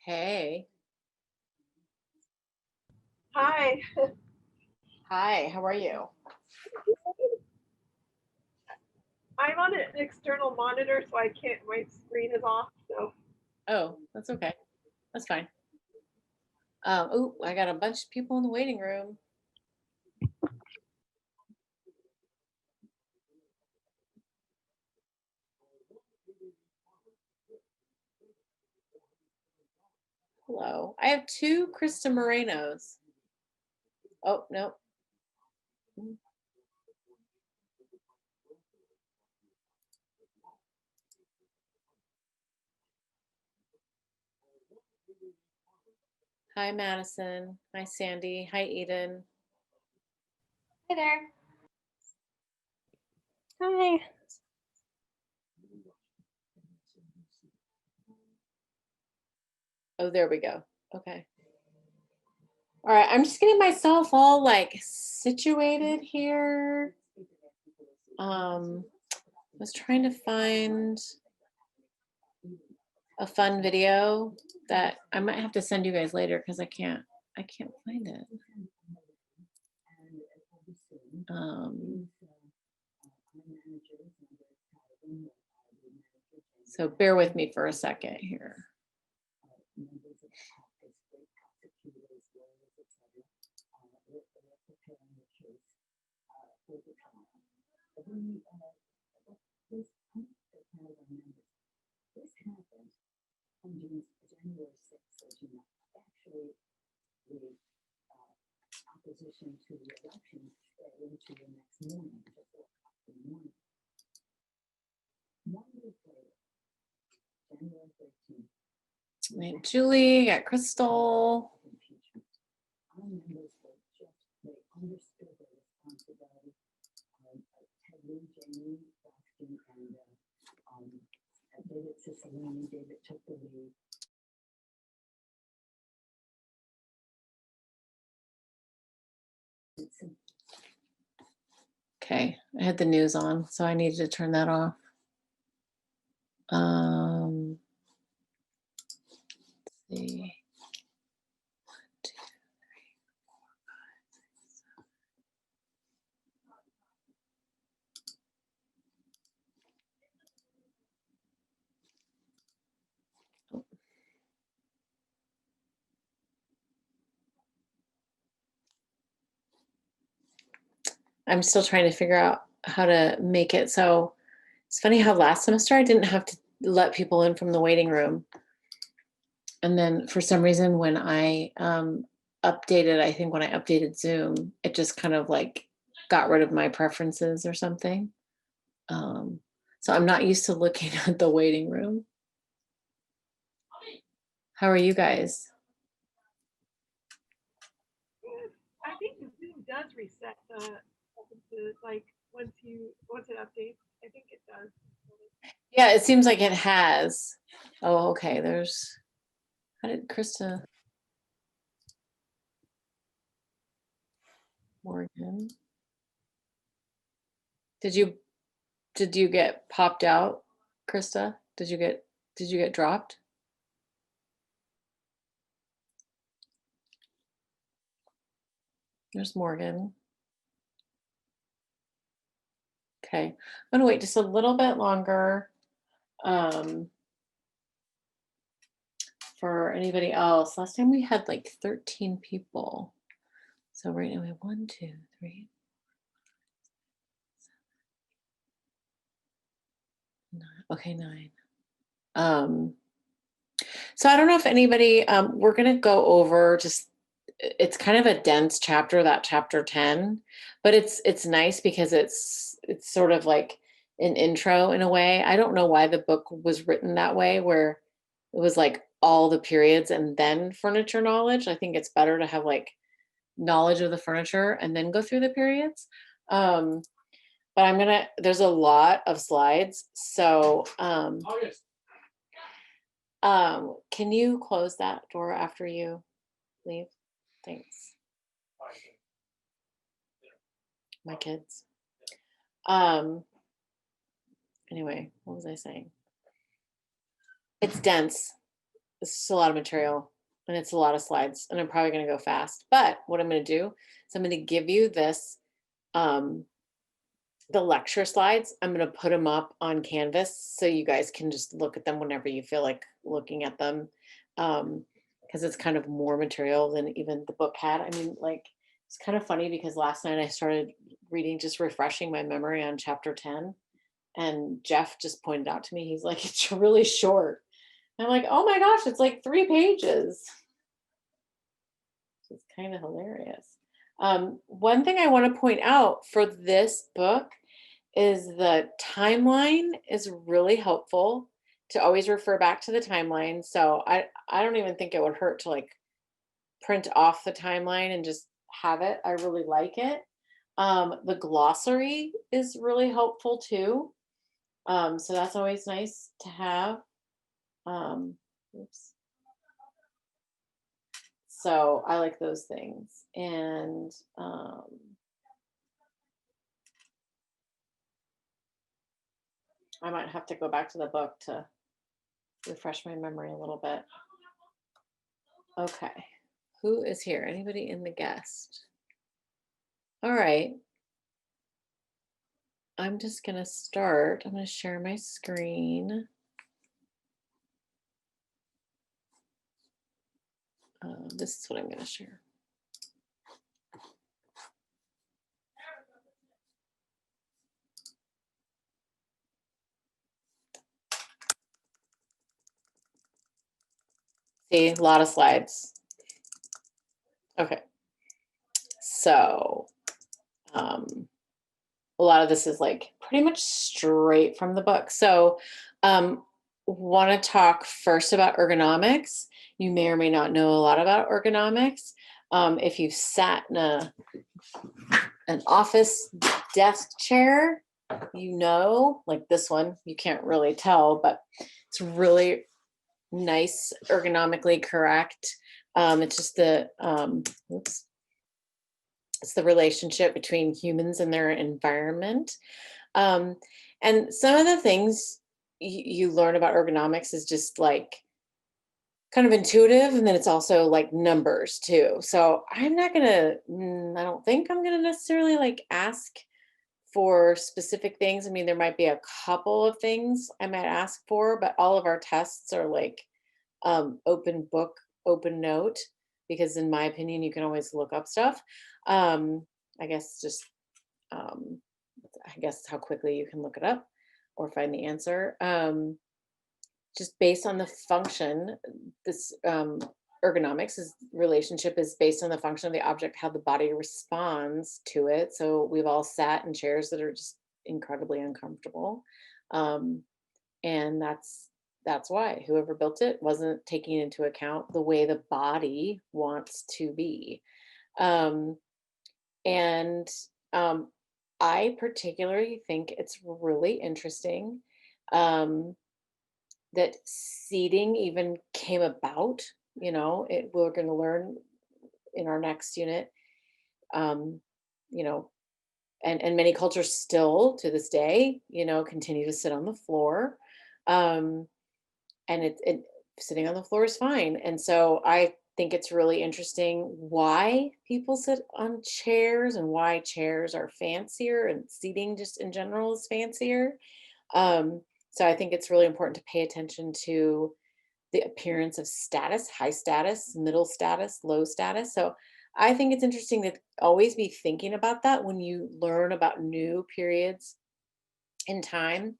Hey. Hi. Hi, how are you? I'm on an external monitor, so I can't. My screen is off. So Oh, that's okay. That's fine. Oh, I got a bunch of people in the waiting room. Hello. I have two Krista Morenos. Oh, no. Hi, Madison. Hi, Sandy. Hi, Eden. Hi there. Hi. Oh, there we go. Okay. All right, I'm just getting myself all like situated here. I was trying to find a fun video that I might have to send you guys later because I can't find it. So bear with me for a second here. Wait, Julie, got Crystal. Okay, I had the news on, so I needed to turn that off. Let's see. 1, 2, 3, 4, 5, 6, 7. I'm still trying to figure out how to make it so it's funny how last semester I didn't have to let people in from the waiting room. And then for some reason, when I updated, I think when I updated Zoom, it just kind of like got rid of my preferences or something. So I'm not used to looking at the waiting room. How are you guys? I think the Zoom does reset the like once it updates. I think it does. Yeah, it seems like it has. Oh, okay. There's. How did Krista Morgan? Did you get popped out, Krista? Did you get dropped? There's Morgan. Okay, I'm gonna wait just a little bit longer for anybody else. Last time we had like 13 people. So right now we have 1, 2, 3, 4, 5, 6, 7, 8, 9. Okay, 9. So I don't know if anybody, we're gonna go over just, it's kind of a dense chapter, that chapter 10, but it's nice because it's sort of like an intro in a way. I don't know why the book was written that way, where it was like all the periods and then furniture knowledge. I think it's better to have like knowledge of the furniture and then go through the periods. But there's a lot of slides, so can you close that door after you leave? Thanks. my kids. Anyway, what was I saying? It's dense. It's just a lot of material and it's a lot of slides and I'm probably going to go fast. But what I'm going to do is I'm going to give you this, the lecture slides. I'm going to put them up on Canvas so you guys can just look at them whenever you feel like looking at them. Because it's kind of more material than even the book had. I mean, like, it's kind of funny because last night I started reading, just refreshing my memory on chapter 10. And Jeff just pointed out to me, he's like, it's really short. And I'm like, oh my gosh, it's like 3 pages. It's kind of hilarious. One thing I want to point out for this book is the timeline is really helpful to always refer back to the timeline. So I don't even think it would hurt to like print off the timeline and just have it. I really like it. The glossary is really helpful too. So that's always nice to have. Oops. So I like those things. And I might have to go back to the book to refresh my memory a little bit. Okay. Who is here? Anybody in the guest? All right. I'm just going to start. I'm going to share my screen. This is what I'm going to share. See, a lot of slides. Okay. So, a lot of this is like pretty much straight from the book. So, want to talk first about ergonomics. You may or may not know a lot about ergonomics. If you've sat in an office desk chair, you know, like this one, you can't really tell, but it's really nice, ergonomically correct. It's just the, oops. It's the relationship between humans and their environment. And some of the things you learn about ergonomics is just like kind of intuitive, and then it's also like numbers too. So I'm not gonna, I don't think I'm gonna necessarily like ask for specific things. I mean, there might be a couple of things I might ask for, but all of our tests are like open book, open note, because in my opinion, you can always look up stuff. I guess just, I guess how quickly you can look it up or find the answer. Just based on the function, this ergonomics is relationship is based on the function of the object, how the body responds to it. So we've all sat in chairs that are just incredibly uncomfortable. And that's why whoever built it wasn't taking into account the way the body wants to be. And I particularly think it's really interesting that seating even came about. You know, we're going to learn in our next unit, you know, and many cultures still to this day, you know, continue to sit on the floor. And it sitting on the floor is fine. And so I think it's really interesting why people sit on chairs and why chairs are fancier and seating just in general is fancier. So I think it's really important to pay attention to the appearance of status, high status, middle status, low status. So I think it's interesting to always be thinking about that when you learn about new periods in time.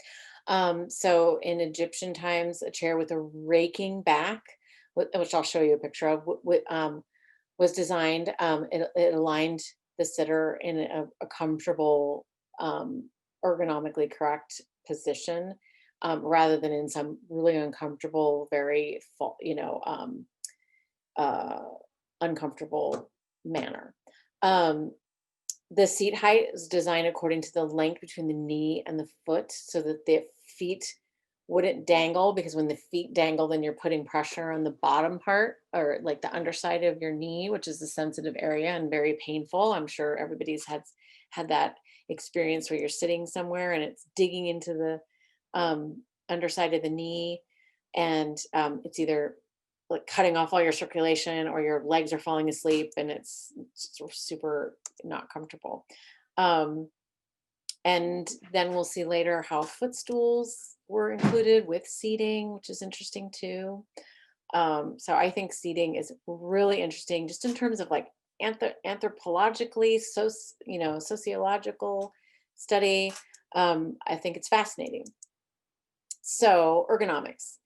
So in Egyptian times, a chair with a raking back, which I'll show you a picture of, was designed. It aligned the sitter in a comfortable, ergonomically correct position, rather than in some really uncomfortable, very, uncomfortable manner. The seat height is designed according to the length between the knee and the foot so that the feet wouldn't dangle, because when the feet dangle, then you're putting pressure on the bottom part or like the underside of your knee, which is a sensitive area and very painful. I'm sure everybody's had that experience where you're sitting somewhere and it's digging into the underside of the knee, and it's either like cutting off all your circulation or your legs are falling asleep and it's super not comfortable. Um, and then we'll see later how footstools were included with seating, which is interesting too. So I think seating is really interesting just in terms of like anthropologically, sociological study. I think it's fascinating. So ergonomics,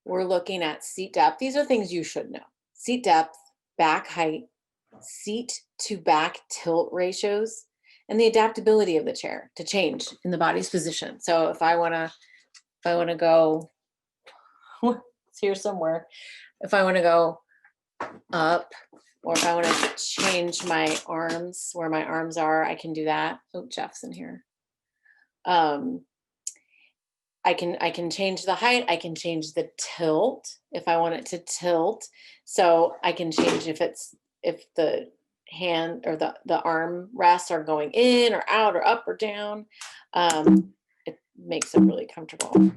we're looking at seat depth. These are things you should know. Seat depth, back height, seat to back tilt ratios, and the adaptability of the chair to change in the body's position. So if I want to go it's here somewhere, if I want to go up, or if I want to change my arms where my arms are, I can do that. Oh, Jeff's in here. I can change the height. I can change the tilt if I want it to tilt. So I can change if the hand or the arm rests are going in or out or up or down. It makes it really comfortable.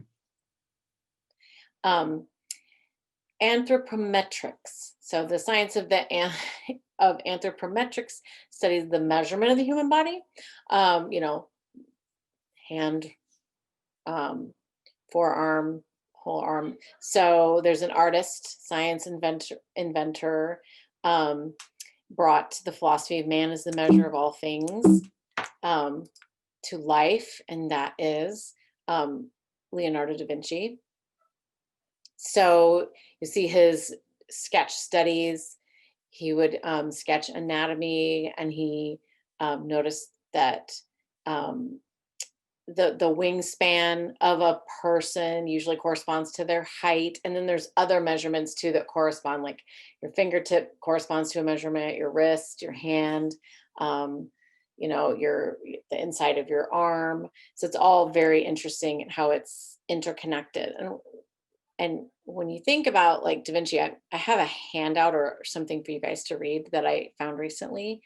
Anthropometrics. So the science of of anthropometrics studies the measurement of the human body. Hand, forearm, whole arm. So there's an artist, science inventor, brought the philosophy of man as the measure of all things to life, and that is Leonardo da Vinci. So you see his sketch studies. He would sketch anatomy, and he noticed that the wingspan of a person usually corresponds to their height, and then there's other measurements too that correspond, like your fingertip corresponds to a measurement, your wrist, your hand, the inside of your arm. So it's all very interesting how it's interconnected. And when you think about like Da Vinci, I have a handout or something for you guys to read that I found recently.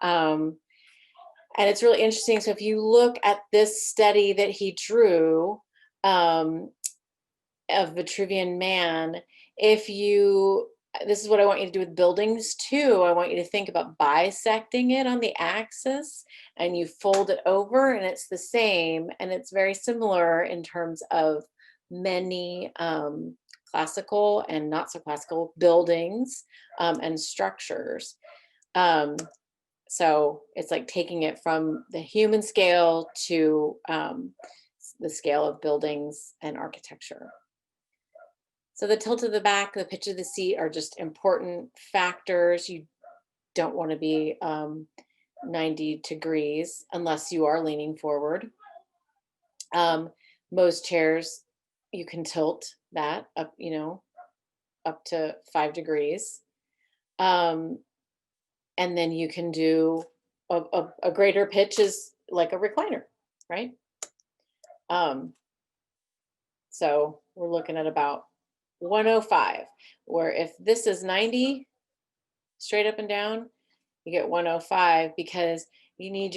And it's really interesting. So if you look at this study that he drew of Vitruvian Man, this is what I want you to do with buildings too. I want you to think about bisecting it on the axis, and you fold it over, and it's the same. And it's very similar in terms of many classical and not so classical buildings and structures. So it's like taking it from the human scale to the scale of buildings and architecture. So the tilt of the back, the pitch of the seat are just important factors. You don't want to be 90 degrees unless you are leaning forward. Most chairs, you can tilt that up, up to 5 degrees. And then you can do a greater pitch is like a recliner, right? So we're looking at about 105, where if this is 90 straight up and down, you get 105 because you need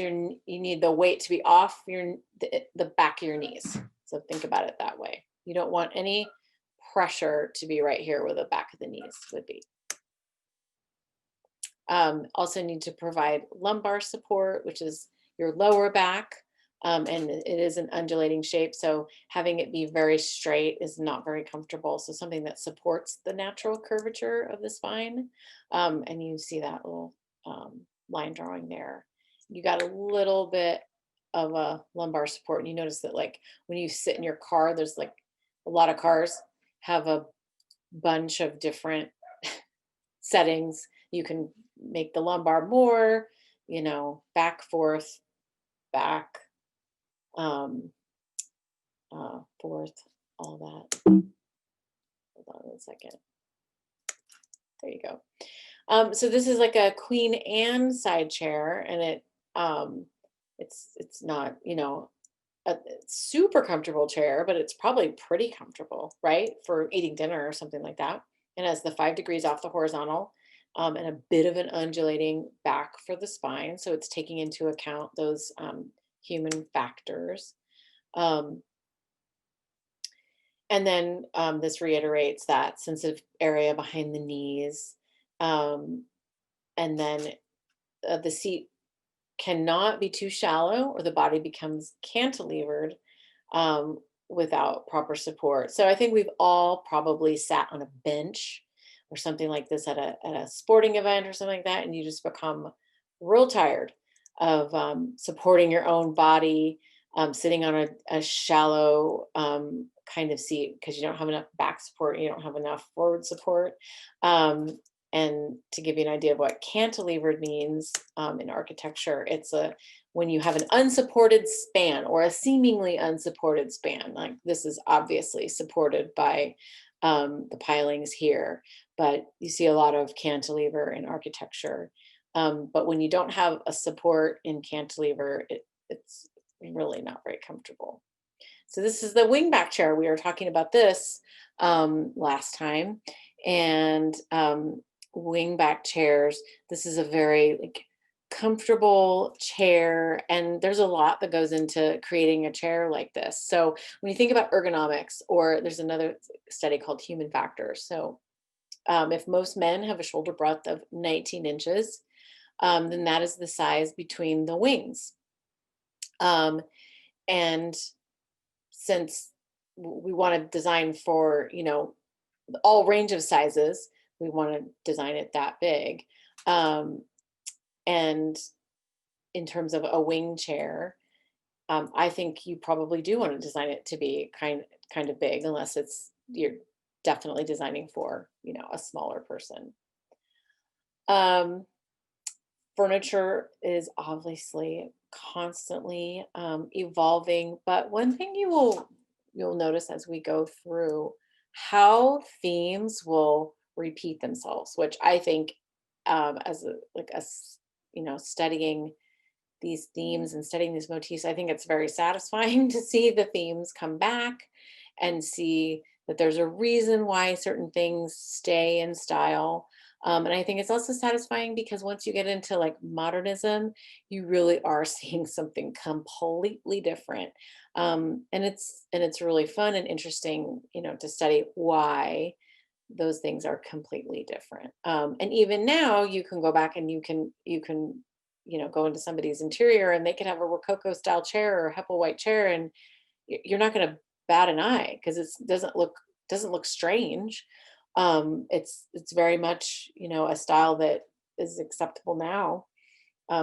the weight to be off the back of your knees. So think about it that way. You don't want any pressure to be right here where the back of the knees would be. Also need to provide lumbar support, which is your lower back, and it is an undulating shape. So having it be very straight is not very comfortable. So something that supports the natural curvature of the spine. And you see that little line drawing there. You got a little bit of a lumbar support, and you notice that like when you sit in your car, there's like a lot of cars have a bunch of different settings. You can make the lumbar more, back, forth, back, forth, all that. Hold on 1 second. There you go. So this is like a Queen Anne side chair, and it's not, a super comfortable chair, but it's probably pretty comfortable, right? For eating dinner or something like that. It has the 5 degrees off the horizontal. and a bit of an undulating back for the spine. So it's taking into account those human factors. Um, and then this reiterates that sensitive area behind the knees. Um, and then the seat cannot be too shallow or the body becomes cantilevered without proper support. So I think we've all probably sat on a bench or something like this at a sporting event or something like that, and you just become real tired of supporting your own body, sitting on a shallow kind of seat because you don't have enough back support, you don't have enough forward support. Um, and to give you an idea of what cantilevered means in architecture, it's when you have an unsupported span or a seemingly unsupported span. Like this is obviously supported by the pilings here, but you see a lot of cantilever in architecture. But when you don't have a support in cantilever, it's really not very comfortable. So this is the wingback chair. We were talking about this last time, and wingback chairs. This is a very comfortable chair, and there's a lot that goes into creating a chair like this. So when you think about ergonomics, or there's another study called human factors. So if most men have a shoulder breadth of 19 inches, then that is the size between the wings. And since we want to design for, all range of sizes, we want to design it that big. And in terms of a wing chair, I think you probably do want to design it to be kind of big, unless you're definitely designing for, a smaller person. Furniture is obviously constantly evolving, but one thing you'll notice as we go through how themes will repeat themselves, which I think as studying these themes and studying these motifs, I think it's very satisfying to see the themes come back and see that there's a reason why certain things stay in style. And I think it's also satisfying because once you get into modernism, you really are seeing something completely different. And it's really fun and interesting, to study why those things are completely different. And even now you can go back and you can go into somebody's interior and they could have a Rococo style chair or a Hepplewhite chair, and you're not going to bat an eye because it doesn't look strange. It's very much a style that is acceptable now.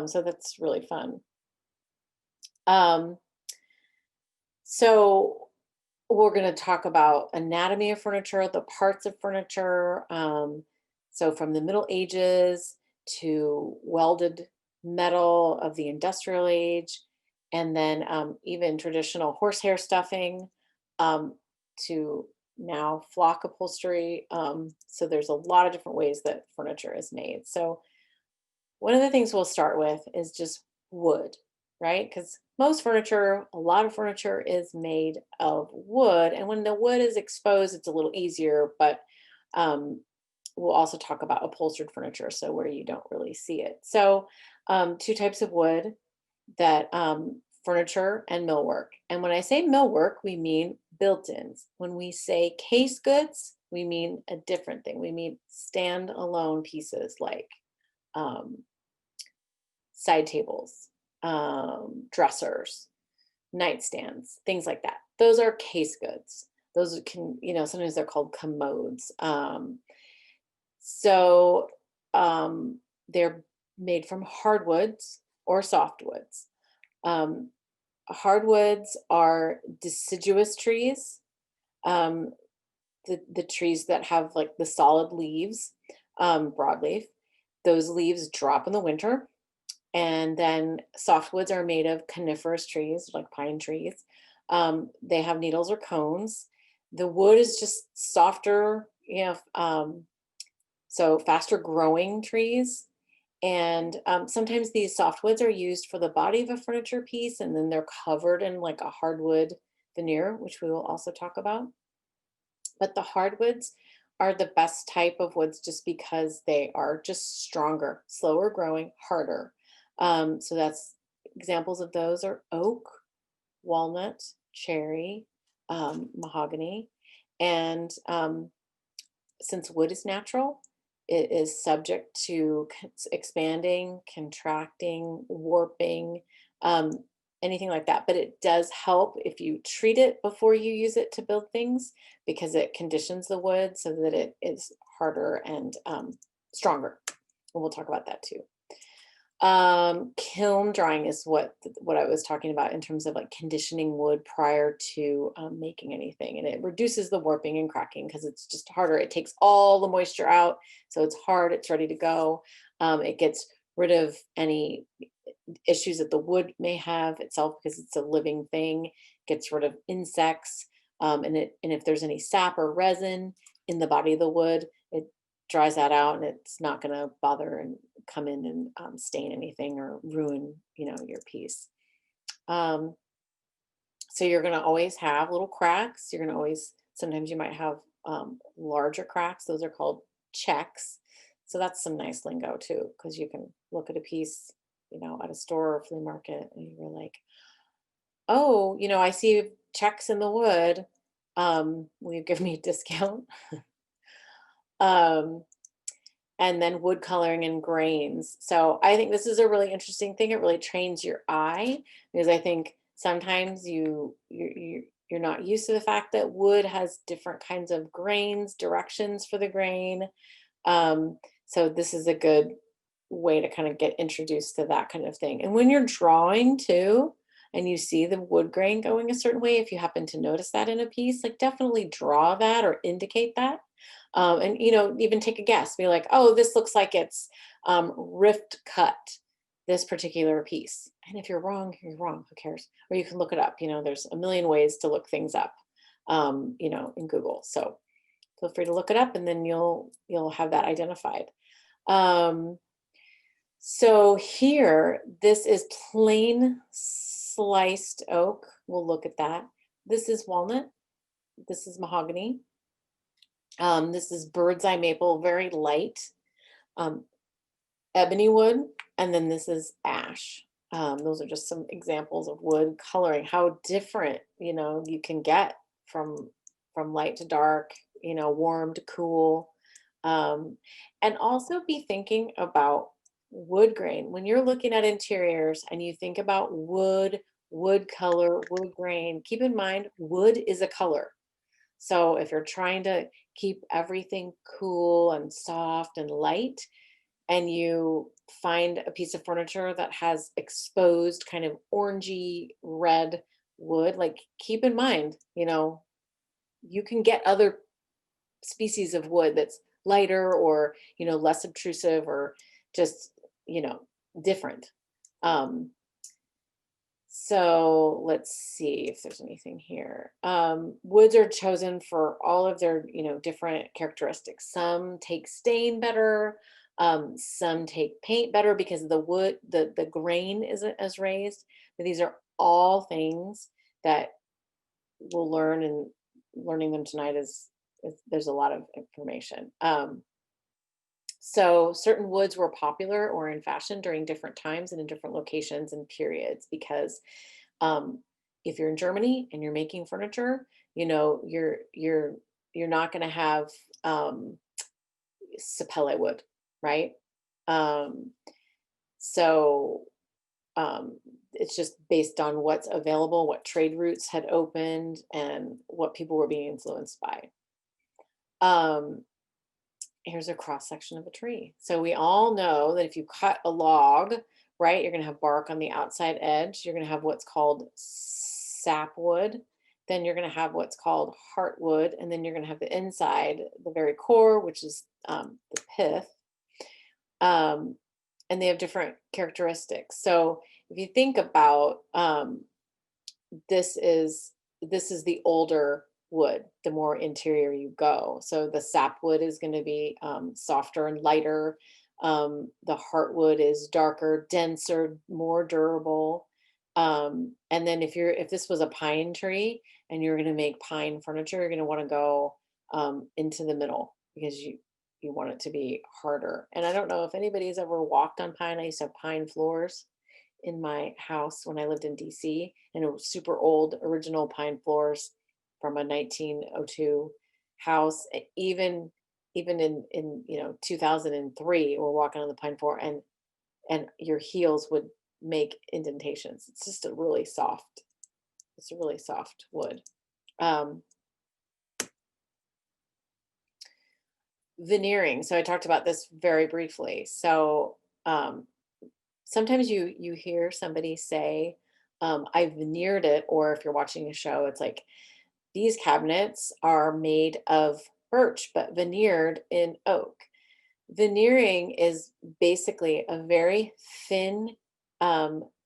So that's really fun. So we're going to talk about anatomy of furniture, the parts of furniture. So from the Middle Ages to welded metal of the industrial age, and then even traditional horsehair stuffing to now flock upholstery. So there's a lot of different ways that furniture is made. So one of the things we'll start with is just wood, right? Because a lot of furniture is made of wood. And when the wood is exposed, it's a little easier, but we'll also talk about upholstered furniture, so where you don't really see it. So two types of wood that furniture and millwork. And when I say millwork, we mean built-ins. When we say case goods, we mean a different thing. We mean stand-alone pieces like side tables, dressers, nightstands, things like that. Those are case goods. Those can, sometimes they're called commodes. So they're made from hardwoods or softwoods. Hardwoods are deciduous trees, the trees that have the solid leaves, broadleaf. Those leaves drop in the winter. And then softwoods are made of coniferous trees, like pine trees. They have needles or cones. The wood is just softer, so faster growing trees. And sometimes these softwoods are used for the body of a furniture piece, and then they're covered in a hardwood veneer, which we will also talk about. But the hardwoods are the best type of woods just because they are just stronger, slower growing, harder. So that's examples of those are oak, walnut, cherry, mahogany. And since wood is natural, it is subject to expanding, contracting, warping, um, anything like that. But it does help if you treat it before you use it to build things because it conditions the wood so that it is harder and stronger. And we'll talk about that too. Kiln drying is what I was talking about in terms of like conditioning wood prior to making anything, and it reduces the warping and cracking because it's just harder. It takes all the moisture out, so it's hard. It's ready to go. It gets rid of any issues that the wood may have itself because it's a living thing. Gets rid of insects, and if there's any sap or resin in the body of the wood, it dries that out, and it's not going to bother and come in and stain anything or ruin, your piece. So you're going to always have little cracks. You're going to always, sometimes you might have larger cracks. Those are called checks. So that's some nice lingo too, because you can look at a piece, at a store or flea market, and you're like, oh, I see checks in the wood. Will you give me a discount? um, and then wood coloring and grains. So I think this is a really interesting thing. It really trains your eye because I think sometimes you're not used to the fact that wood has different kinds of grains, directions for the grain. So this is a good way to kind of get introduced to that kind of thing. And when you're drawing too, and you see the wood grain going a certain way, if you happen to notice that in a piece, like definitely draw that or indicate that. And even take a guess, be like, oh, this looks like it's rift cut, this particular piece. And if you're wrong, who cares? Or you can look it up. There's a million ways to look things up, in Google. So feel free to look it up, and then you'll have that identified. So here, this is plain sliced oak. We'll look at that. This is walnut. This is mahogany. This is bird's eye maple, very light. Ebony wood, and then this is ash. Those are just some examples of wood coloring, how different, you can get from light to dark, warm to cool. And also be thinking about wood grain. When you're looking at interiors and you think about wood color, wood grain, keep in mind wood is a color. So if you're trying to keep everything cool and soft and light, and you find a piece of furniture that has exposed kind of orangey red wood, like keep in mind, you can get other species of wood that's lighter or, less obtrusive or just, different. So let's see if there's anything here. Woods are chosen for all of their, different characteristics. Some take stain better. Some take paint better because the wood, the grain isn't as raised. But these are all things that we'll learn, and learning them tonight is there's a lot of information. So certain woods were popular or in fashion during different times and in different locations and periods because if you're in Germany and you're making furniture, you're not going to have sapele wood, right? So it's just based on what's available, what trade routes had opened, and what people were being influenced by. Here's a cross section of a tree. So we all know that if you cut a log, right, you're going to have bark on the outside edge. You're going to have what's called sapwood. Then you're going to have what's called heartwood. And then you're going to have the inside, the very core, which is the pith. And they have different characteristics. So if you think about this is the older wood, the more interior you go. So the sapwood is going to be softer and lighter. The heartwood is darker, denser, more durable. And then if this was a pine tree and you're going to make pine furniture, you're going to want to go into the middle, because you want it to be harder. And I don't know if anybody's ever walked on pine. I used to have pine floors in my house when I lived in DC, and it was super old original pine floors from a 1902 house. Even in 2003, we're walking on the pine floor, and your heels would make indentations. It's just a really soft. It's a really soft wood. Um, Veneering. So I talked about this very briefly. So sometimes you hear somebody say, I veneered it, or if you're watching a show, it's like these cabinets are made of birch but veneered in oak. Veneering is basically a very thin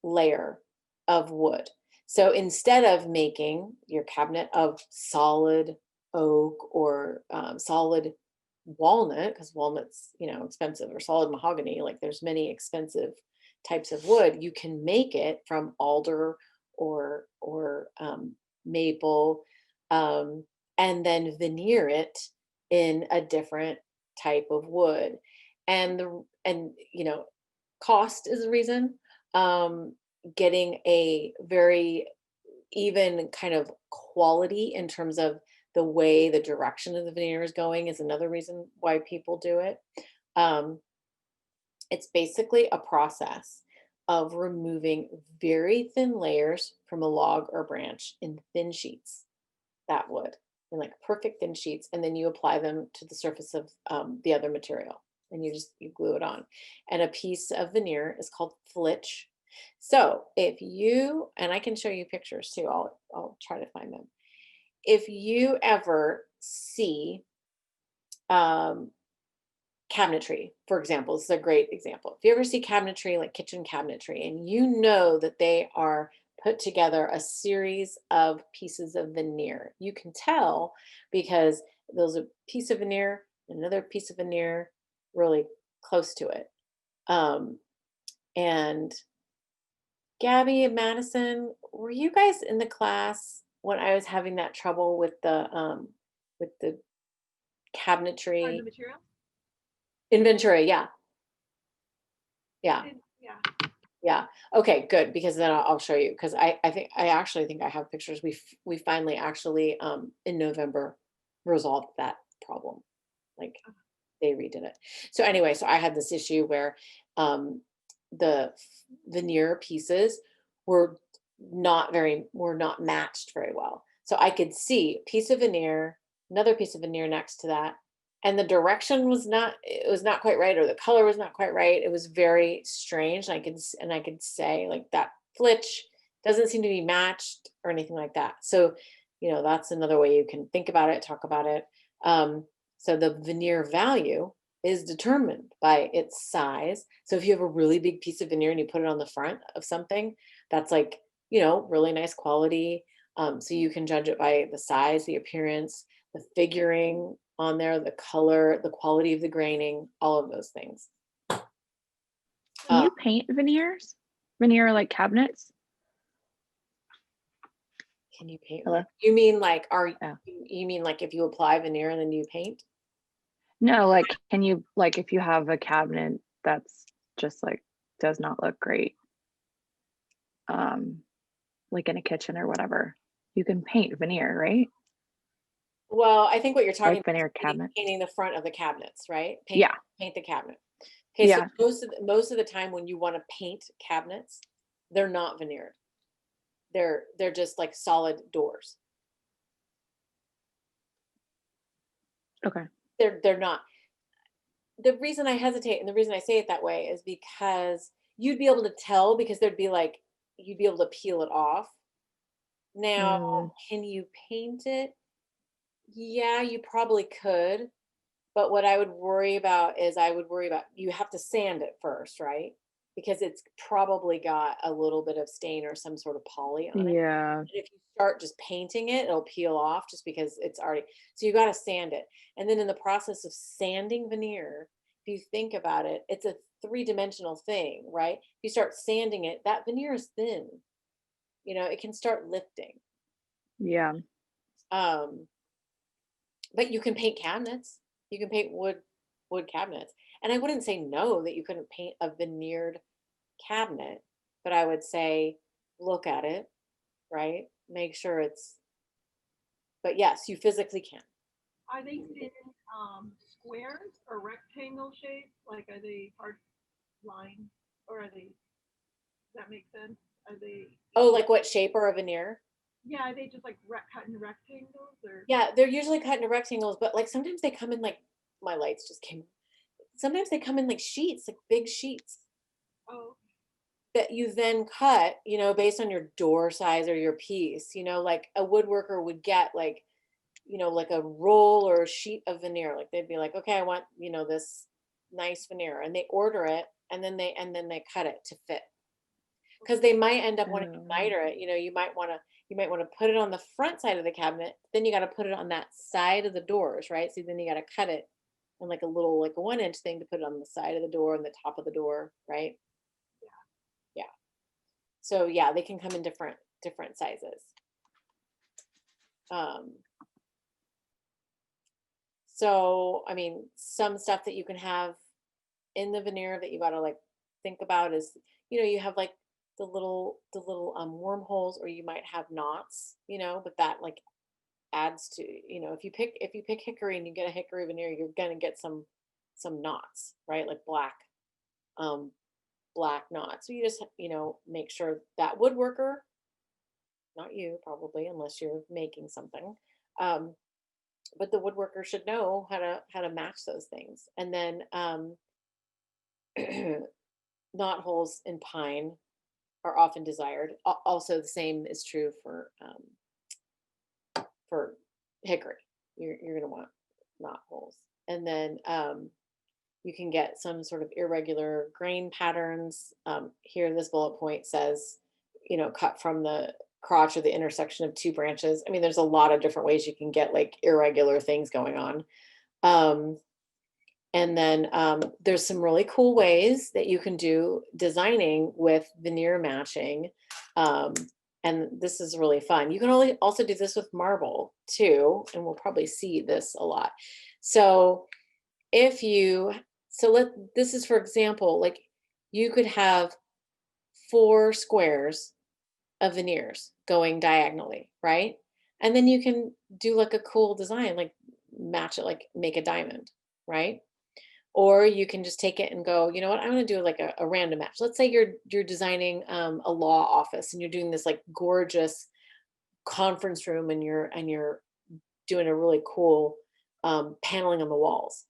layer of wood. So instead of making your cabinet of solid oak or solid walnut, because walnut's expensive, or solid mahogany, like there's many expensive types of wood, you can make it from alder or maple, and then veneer it in a different type of wood. And cost is the reason. Getting a very even kind of quality in terms of the way the direction of the veneer is going is another reason why people do it. Um, it's basically a process of removing very thin layers from a log or branch in thin sheets, that wood, in like perfect thin sheets, and then you apply them to the surface of the other material, and you glue it on. And a piece of veneer is called flitch. So if you, and I can show you pictures too, I'll try to find them. If you ever see um, cabinetry, for example, this is a great example. If you ever see cabinetry, like kitchen cabinetry, and you know that they are put together a series of pieces of veneer, you can tell because there's a piece of veneer, another piece of veneer really close to it. And Gabby and Madison, were you guys in the class when I was having that trouble with the On cabinetry the material? in Ventura? Yeah, yeah, Yeah. yeah. Okay, good, because then I'll show you, because I actually think I have pictures. We finally actually in November resolved that problem. Like they redid it. So anyway, so I had this issue where um the veneer pieces were were not matched very well. So I could see a piece of veneer, another piece of veneer next to that, and the direction it was not quite right, or the color was not quite right. It was very strange. And I could say like that flitch doesn't seem to be matched or anything like that. So, that's another way you can think about it, talk about it. So the veneer value is determined by its size. So if you have a really big piece of veneer and you put it on the front of something, that's like, really nice quality. So you can judge it by the size, the appearance, the figuring on there, the color, the quality of the graining, all of those things. Can Uh, you paint veneers? Veneer like cabinets? Can you paint? Hello? You mean like, Oh. you mean like if you apply veneer and then you paint? No, like can you like if you have a cabinet that's just like does not look great, like in a kitchen or whatever, you can paint veneer, right? Well, I think what you're talking Like veneer about is cabinet. painting the front of the cabinets, right? Yeah. Paint the cabinet. Okay, so Yeah. most of the time when you want to paint cabinets, they're not veneered. They're just like solid doors. Okay. They're not. The reason I hesitate and the reason I say it that way is because you'd be able to tell, because there'd be like you'd be able to peel it off. Now, Mm, can you paint it? Yeah, you probably could. But what I would worry about is you have to sand it first, right? Because it's probably got a little bit of stain or some sort of poly on it. yeah. And if you start just painting it, it'll peel off just because it's already, so you got to sand it. And then in the process of sanding veneer, if you think about it, it's a three-dimensional thing, right? If you start sanding it, that veneer is thin. It can start lifting. Yeah. Um, but you can paint cabinets. You can paint wood cabinets. And I wouldn't say no that you couldn't paint a veneered cabinet, but I would say look at it, right? Make sure it's, but yes, you physically can. Are they in squares or rectangle shapes? Like, are they hard lines, or are they? Does that make sense? Are they? Oh, like what shape or a veneer? Yeah, are they just like cut in rectangles or? Yeah, they're usually cut into rectangles, but like sometimes they come in like, my lights just came. Sometimes they come in like sheets, like big sheets Oh, that you then cut, based on your door size or your piece, like a woodworker would get like, like a roll or a sheet of veneer. Like they'd be like, okay, I want, this nice veneer, and they order it, and then they cut it to fit. Because they might end up wanting to Oh. miter it. You might want to put it on the front side of the cabinet, then you got to put it on that side of the doors, right? So then you got to cut it in like a little, like a 1-inch thing to put it on the side of the door and the top of the door, right? Yeah. So yeah, they can come in different sizes. So I mean, some stuff that you can have in the veneer that you got to like think about is, you have like the little wormholes, or you might have knots, but that like adds to, if you pick hickory and you get a hickory veneer, you're gonna get some knots, right? Like black knots. So you just, make sure that woodworker, not you probably, unless you're making something, but the woodworker should know how to match those things. And then knot holes in pine are often desired. Also, the same is true for hickory. You're gonna want knot holes. And then you can get some sort of irregular grain patterns. Here, this bullet point says, cut from the crotch or the intersection of two branches. I mean, there's a lot of different ways you can get like irregular things going on. And then there's some really cool ways that you can do designing with veneer matching. And this is really fun. You can also do this with marble too, and we'll probably see this a lot. So this is, for example, like you could have 4 squares of veneers going diagonally, right? And then you can do like a cool design, like match it, like make a diamond, right? Or you can just take it and go, you know what, I want to do like a random match. Let's say you're designing a law office, and you're doing this like gorgeous conference room, and you're doing a really cool paneling on the walls,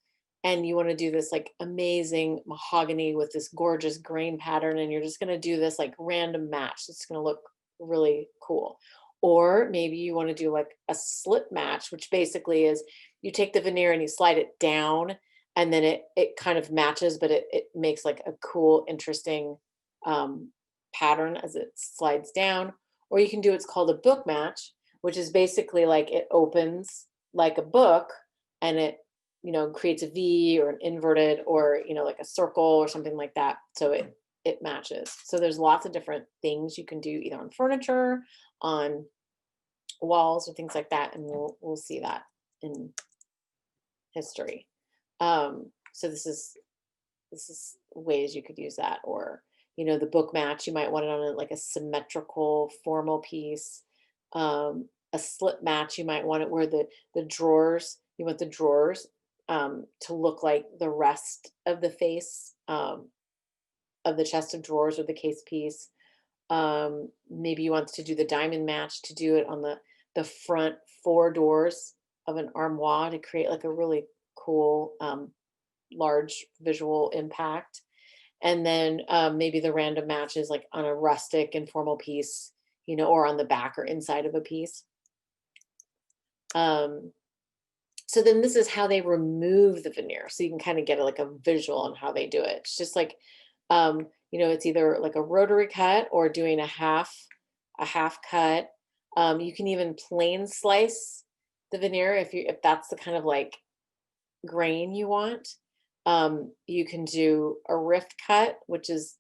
and you want to do this like amazing mahogany with this gorgeous grain pattern, and you're just going to do this like random match. It's going to look really cool. Or maybe you want to do like a slip match, which basically is you take the veneer and you slide it down, and then it kind of matches, but it makes like a cool, interesting pattern as it slides down. Or you can do, it's called a book match, which is basically like it opens like a book, and it, creates a V or an inverted, or, like a circle or something like that. So it matches. So there's lots of different things you can do either on furniture, on walls, or things like that. And we'll see that in history. So this is ways you could use that. Or, the book match, you might want it on like a symmetrical formal piece. A slip match, you might want it where the drawers, you want the drawers to look like the rest of the face of the chest of drawers or the case piece. Maybe you want to do the diamond match, to do it on the front 4 doors of an armoire to create like a really cool large visual impact. And then maybe the random matches like on a rustic informal piece, or on the back or inside of a piece. So then this is how they remove the veneer. So you can kind of get like a visual on how they do it. It's just like, it's either like a rotary cut or doing a half cut. You can even plain slice the veneer if that's the kind of like grain you want. You can do a rift cut, which is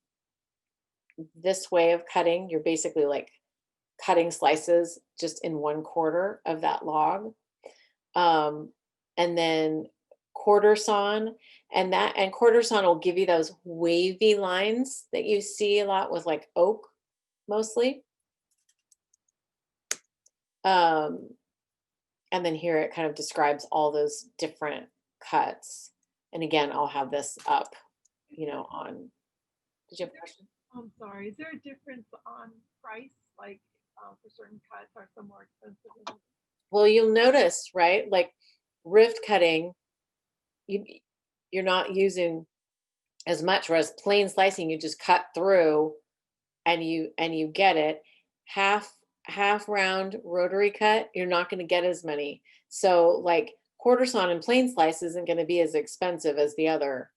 this way of cutting. You're basically like cutting slices just in 1/4 of that log. And then quarter sawn, and quarter sawn will give you those wavy lines that you see a lot with like oak mostly. And then here it kind of describes all those different cuts. And again, I'll have this up, you know, on, did you have a question? I'm sorry, is there a difference on price? Like for certain cuts, are some more expensive than others? Well, you'll notice, right? Like rift cutting, you're not using as much, whereas plain slicing, you just cut through and you get it. Half round rotary cut, you're not going to get as many. So like quarter sawn and plain slice isn't going to be as expensive as the other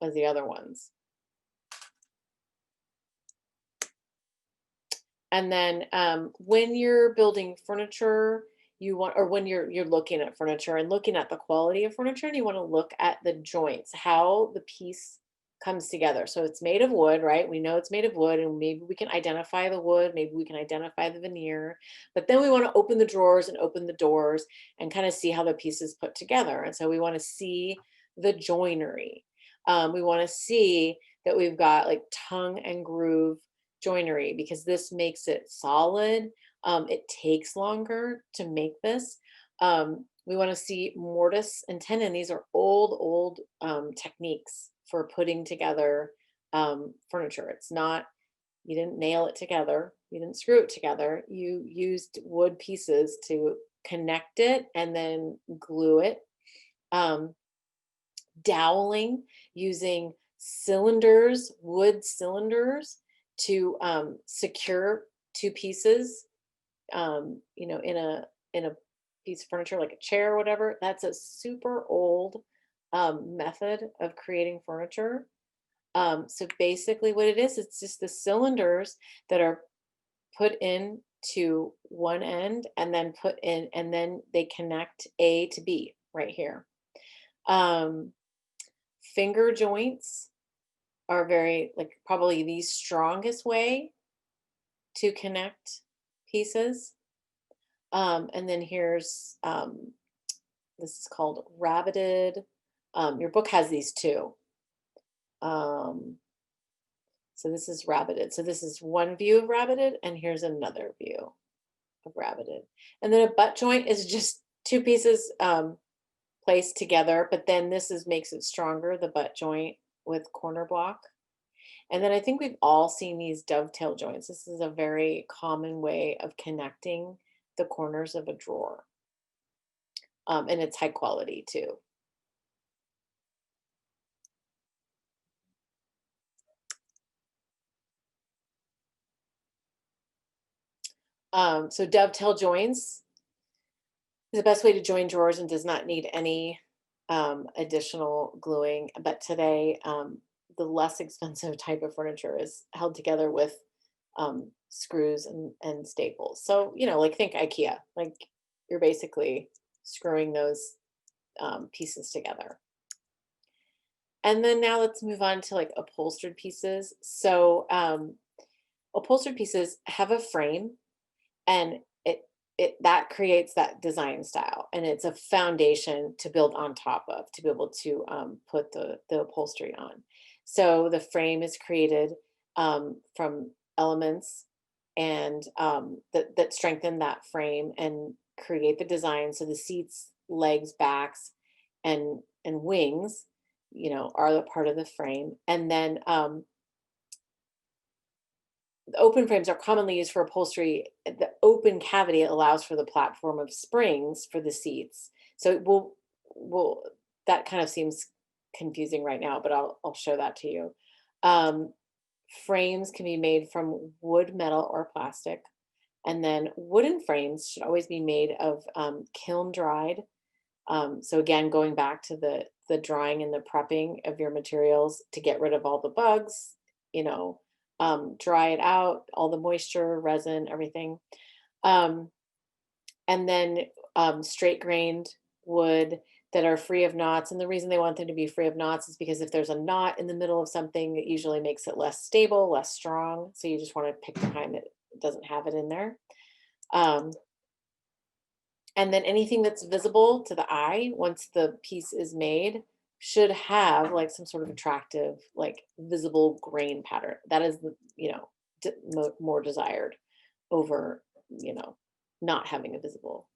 ones. And then when you're building furniture, you want, or when you're looking at furniture and looking at the quality of furniture, and you want to look at the joints, how the piece comes together. So it's made of wood, right? We know it's made of wood, and maybe we can identify the wood, maybe we can identify the veneer, but then we want to open the drawers and open the doors and kind of see how the pieces put together. And so we want to see the joinery. We want to see that we've got like tongue and groove joinery, because this makes it solid. It takes longer to make this. We want to see mortise and tenon. These are old techniques for putting together furniture. It's not, you didn't nail it together, you didn't screw it together, you used wood pieces to connect it and then glue it. Doweling, using cylinders, wood cylinders to secure two pieces, you know, in a piece of furniture like a chair or whatever. That's a super old method of creating furniture. So basically what it is, it's just the cylinders that are put in to one end and then put in, and then they connect A to B right here. Finger joints are very, like, probably the strongest way to connect pieces. And then here's, this is called rabbeted. Your book has these too. So this is rabbeted. So this is one view of rabbeted, and here's another view of rabbeted. And then a butt joint is just two pieces placed together, but then this makes it stronger, the butt joint with corner block. And then I think we've all seen these dovetail joints. This is a very common way of connecting the corners of a drawer. And it's high quality too. So dovetail joints is the best way to join drawers and does not need any additional gluing. But today, the less expensive type of furniture is held together with screws and staples. So, you know, like think IKEA, like you're basically screwing those pieces together. And then now let's move on to like upholstered pieces. So upholstered pieces have a frame, and that creates that design style, and it's a foundation to build on top of to be able to put the upholstery on. So the frame is created from elements and that strengthen that frame and create the design. So the seats, legs, backs, and wings, you know, are the part of the frame. And then the open frames are commonly used for upholstery. The open cavity allows for the platform of springs for the seats. So we'll that kind of seems confusing right now, but I'll show that to you. Frames can be made from wood, metal, or plastic. And then wooden frames should always be made of kiln dried. So again, going back to the drying and the prepping of your materials to get rid of all the bugs, you know, dry it out, all the moisture, resin, everything. And then straight grained wood that are free of knots. And the reason they want them to be free of knots is because if there's a knot in the middle of something, it usually makes it less stable, less strong. So you just want to pick the kind that doesn't have it in there. And then anything that's visible to the eye, once the piece is made, should have like some sort of attractive, like visible grain pattern. That is the, more desired over, not having a visible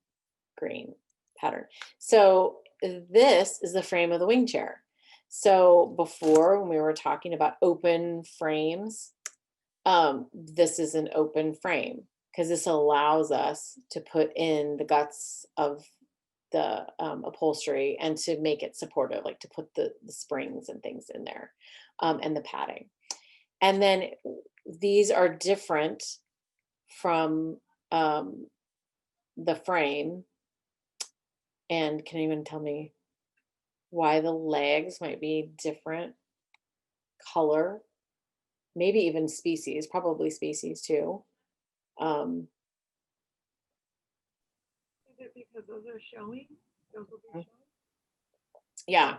grain pattern. So this is the frame of the wing chair. So before, when we were talking about open frames, this is an open frame because this allows us to put in the guts of the upholstery and to make it supportive, like to put the springs and things in there, and the padding. And then these are different from the frame. And can you even tell me why the legs might be different color? Maybe even species, probably species too. Is it because those are showing? Those will be showing? Yeah,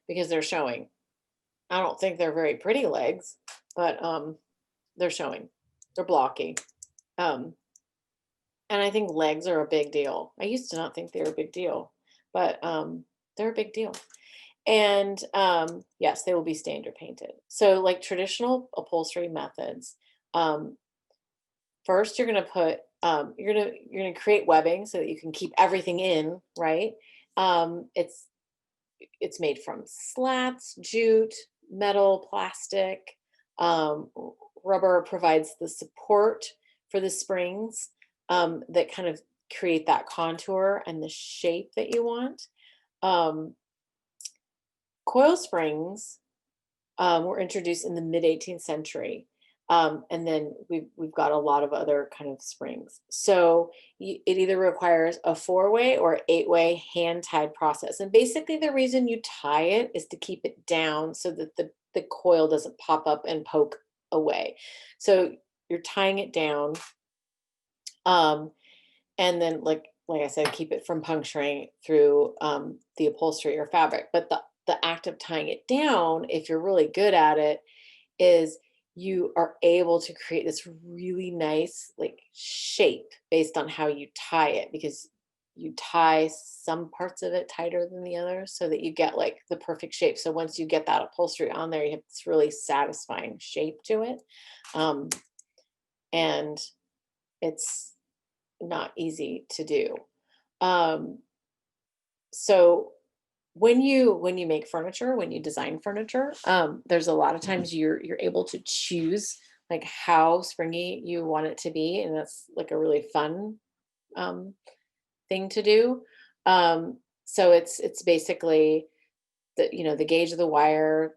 because they're showing. I don't think they're very pretty legs, but they're showing. They're blocky. And I think legs are a big deal. I used to not think they were a big deal, but they're a big deal. And yes, they will be standard painted. So like traditional upholstery methods, first you're gonna put you're gonna create webbing so that you can keep everything in, right? It's made from slats, jute, metal, plastic. Rubber provides the support for the springs that kind of create that contour and the shape that you want. Coil springs were introduced in the mid 18th century. And then we've got a lot of other kind of springs. So it either requires a 4-way or 8-way hand-tied process. And basically the reason you tie it is to keep it down so that the coil doesn't pop up and poke away. So you're tying it down. And then like I said, keep it from puncturing through the upholstery or fabric. But the act of tying it down, if you're really good at it, is you are able to create this really nice like shape based on how you tie it, because you tie some parts of it tighter than the others so that you get like the perfect shape. So once you get that upholstery on there, you have this really satisfying shape to it. And it's not easy to do. So when you make furniture, when you design furniture, there's a lot of times you're able to choose like how springy you want it to be, and that's like a really fun thing to do. So it's basically the gauge of the wire,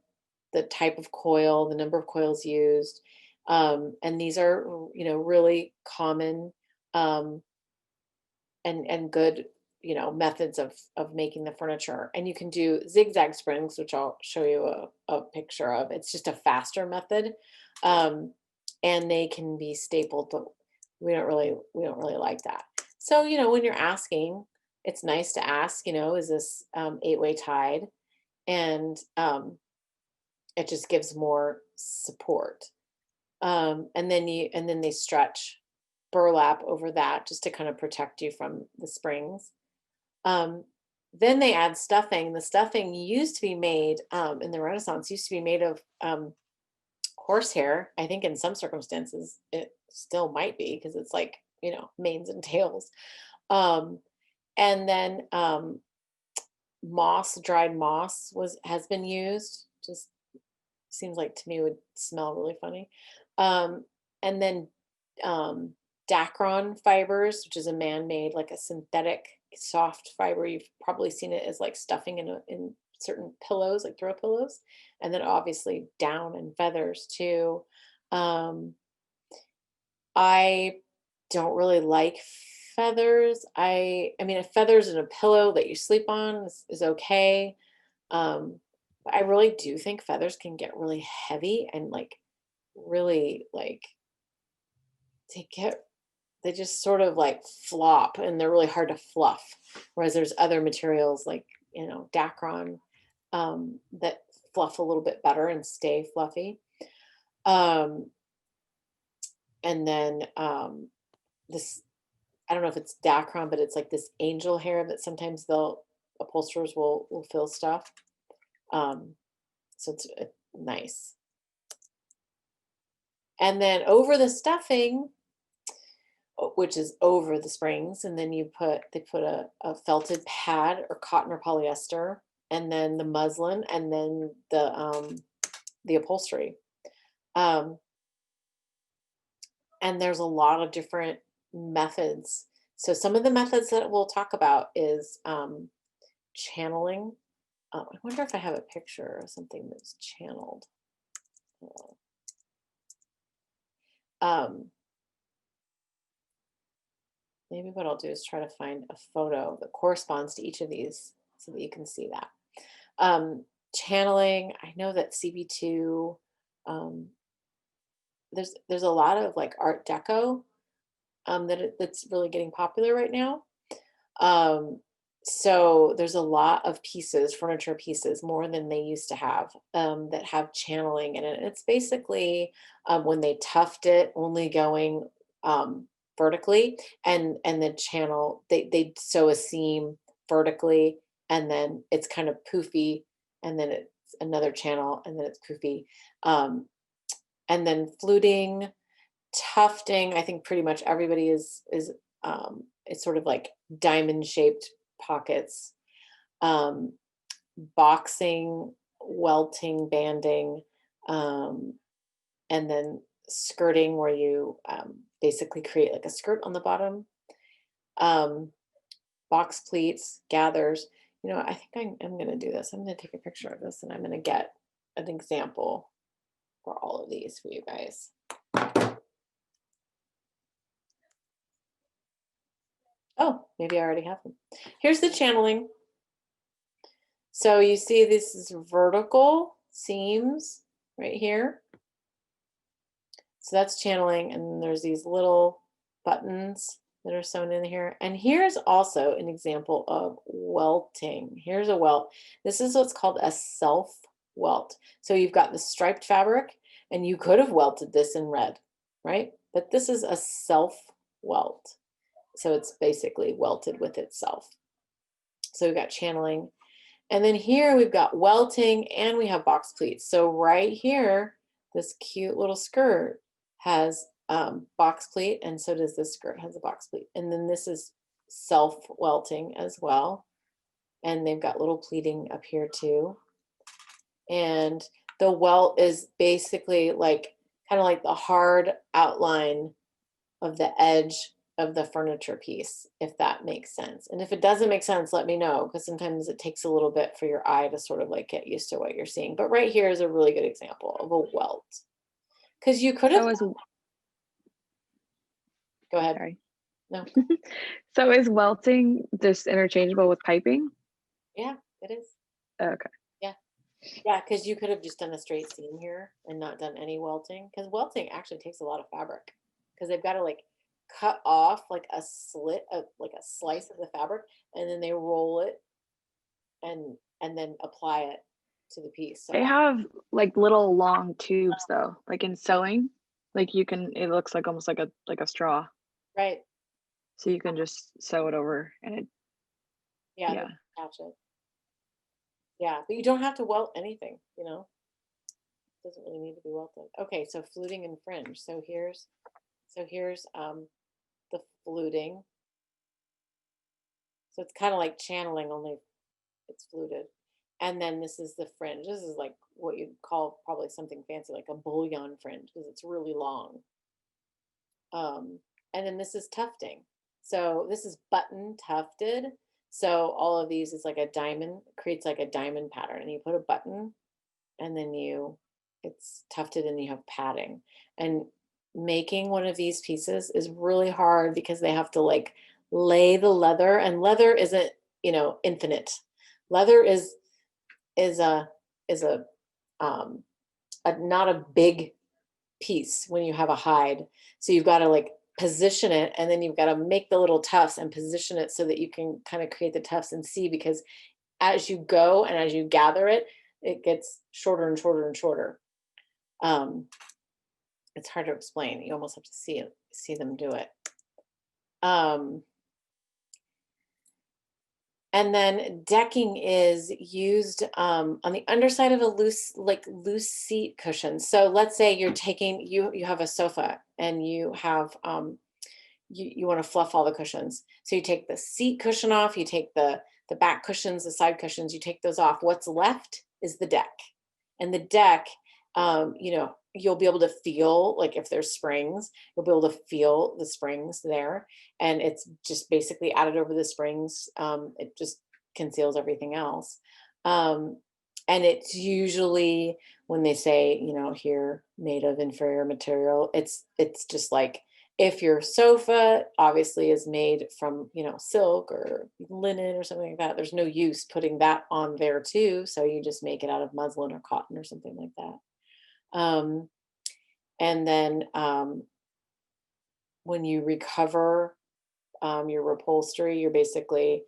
the type of coil, the number of coils used, and these are really common and good methods of making the furniture. And you can do zigzag springs, which I'll show you a picture of. It's just a faster method, and they can be stapled, but we don't really like that. So when you're asking, it's nice to ask, is this 8-way tied? And it just gives more support. And then they stretch burlap over that just to kind of protect you from the springs. Then they add stuffing. The stuffing used to be made in the Renaissance, used to be made of horsehair. I think in some circumstances it still might be, because it's like, manes and tails. And then dried moss has been used. Just seems like to me would smell really funny. And then Dacron fibers, which is a man-made, like a synthetic soft fiber. You've probably seen it as like stuffing in certain pillows, like throw pillows. And then obviously down and feathers too. I don't really like feathers. I mean, if feathers in a pillow that you sleep on is okay. But I really do think feathers can get really heavy and like really like they just sort of like flop, and they're really hard to fluff. Whereas there's other materials like, Dacron, that fluff a little bit better and stay fluffy. And then this, I don't know if it's Dacron, but it's like this angel hair that sometimes upholsterers will fill stuff. So it's nice. And then over the stuffing, which is over the springs, and then they put a felted pad or cotton or polyester, and then the muslin, and then the upholstery. And there's a lot of different methods. So some of the methods that we'll talk about is channeling. I wonder if I have a picture of something that's channeled. Maybe what I'll do is try to find a photo that corresponds to each of these so that you can see that. Channeling, I know that CB2, there's a lot of like Art Deco that's really getting popular right now. So there's a lot of pieces, furniture pieces, more than they used to have, that have channeling in it. It's basically when they tuft it, only going vertically, and the channel, they sew a seam vertically, and then it's kind of poofy, and then it's another channel, and then it's poofy. And then fluting, tufting, I think pretty much everybody is it's sort of like diamond shaped pockets. Boxing, welting, banding, and then skirting, where you basically create like a skirt on the bottom. Box pleats, gathers. I think I'm going to do this. I'm going to take a picture of this, and I'm going to get an example for all of these for you guys. Oh, maybe I already have them. Here's the channeling. So you see this is vertical seams right here. So that's channeling, and there's these little buttons that are sewn in here. And here's also an example of welting. Here's a welt. This is what's called a self welt. So you've got the striped fabric, and you could have welted this in red, right? But this is a self welt. So it's basically welted with itself. So we've got channeling. And then here we've got welting, and we have box pleats. So right here, this cute little skirt has box pleat, and so does this skirt has a box pleat. And then this is self welting as well. And they've got little pleating up here too. And the welt is basically like kind of like the hard outline of the edge of the furniture piece, if that makes sense. And if it doesn't make sense, let me know, because sometimes it takes a little bit for your eye to sort of like get used to what you're seeing. But right here is a really good example of a welt, because you could have. Go ahead. Sorry. No. So is welting just interchangeable with piping? Yeah, it is. Okay. Yeah, because you could have just done a straight seam here and not done any welting, because welting actually takes a lot of fabric, because they've got to like cut off like a slit of like a slice of the fabric, and then they roll it and then apply it to the piece. So They have like little long tubes though, like in sewing, like it looks like almost like a straw. right. So you can just sew it over, and it Yeah, yeah. attach it. Yeah, but you don't have to welt anything, It doesn't really need to be welted. Okay, so fluting and fringe. So here's the fluting. So it's kind of like channeling, only it's fluted. And then this is the fringe. This is like what you'd call probably something fancy, like a bullion fringe, because it's really long. And then this is tufting. So this is button tufted. So all of these is like a diamond, creates like a diamond pattern, and you put a button, and then it's tufted, and you have padding. And making one of these pieces is really hard, because they have to like lay the leather, and leather isn't, infinite. Leather is not a big piece when you have a hide. So you've got to like position it, and then you've got to make the little tufts and position it so that you can kind of create the tufts and see, because as you go and as you gather it, it gets shorter and shorter and shorter. It's hard to explain. You almost have to see them do it. And then decking is used on the underside of a loose seat cushion. So let's say you're taking you have a sofa and you have you want to fluff all the cushions. So you take the seat cushion off, you take the back cushions, the side cushions, you take those off. What's left is the deck. And the deck, you'll be able to feel, like if there's springs, you'll be able to feel the springs there. And it's just basically added over the springs. It just conceals everything else. And it's usually, when they say, here made of inferior material, it's just like, if your sofa obviously is made from, silk or linen or something like that, there's no use putting that on there too. So you just make it out of muslin or cotton or something like that. And then when you recover your upholstery, you're basically,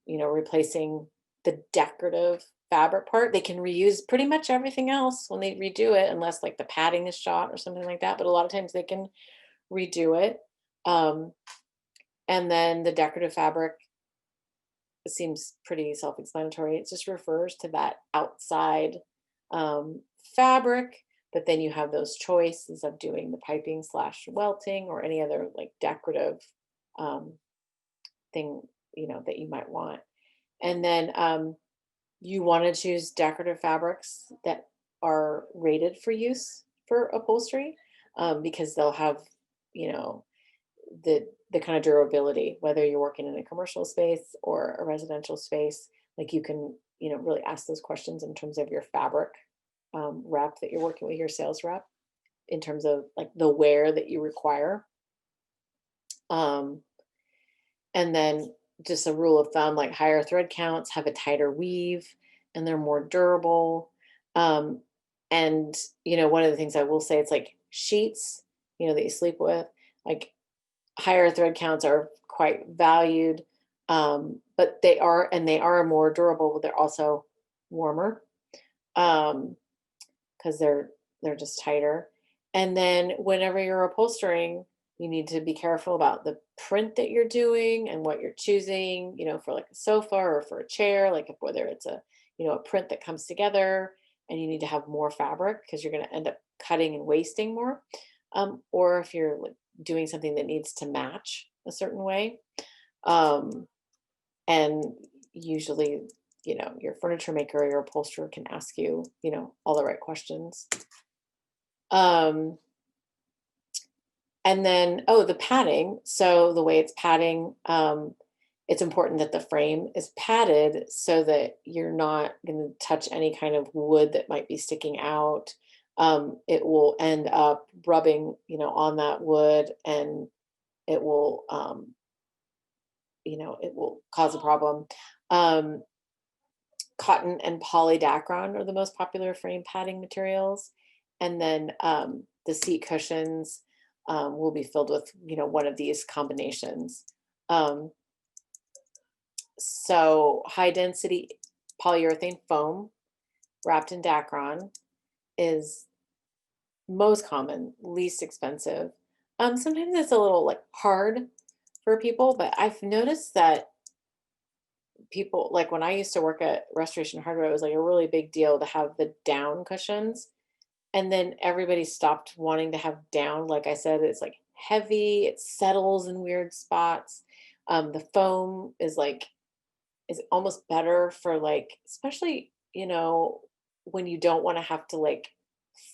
replacing the decorative fabric part. They can reuse pretty much everything else when they redo it, unless like the padding is shot or something like that. But a lot of times they can redo it. And then the decorative fabric, it seems pretty self-explanatory. It just refers to that outside fabric, but then you have those choices of doing the piping / welting or any other like decorative thing, that you might want. And then you want to choose decorative fabrics that are rated for use for upholstery, because they'll have, the kind of durability, whether you're working in a commercial space or a residential space. Like you can, really ask those questions in terms of your fabric rep that you're working with, your sales rep, in terms of like the wear that you require. And then just a rule of thumb, like higher thread counts have a tighter weave and they're more durable. And, one of the things I will say, it's like sheets, that you sleep with, like higher thread counts are quite valued. But they are more durable, but they're also warmer. Because they're just tighter. And then whenever you're upholstering, you need to be careful about the print that you're doing and what you're choosing, for like a sofa or for a chair, like whether it's a print that comes together and you need to have more fabric because you're going to end up cutting and wasting more. Or if you're like doing something that needs to match a certain way. And usually, your furniture maker or your upholsterer can ask you, all the right questions. And then, the padding. So the way it's padding, it's important that the frame is padded so that you're not going to touch any kind of wood that might be sticking out. It will end up rubbing, on that wood, and it will, it will cause a problem. Cotton and polydacron are the most popular frame padding materials. And then the seat cushions will be filled with, one of these combinations. So high density polyurethane foam wrapped in Dacron is most common, least expensive. Sometimes it's a little like hard for people, but I've noticed that people, like when I used to work at Restoration Hardware, it was like a really big deal to have the down cushions. And then everybody stopped wanting to have down. Like I said, it's like heavy, it settles in weird spots. The foam is almost better for like, especially, when you don't want to have to like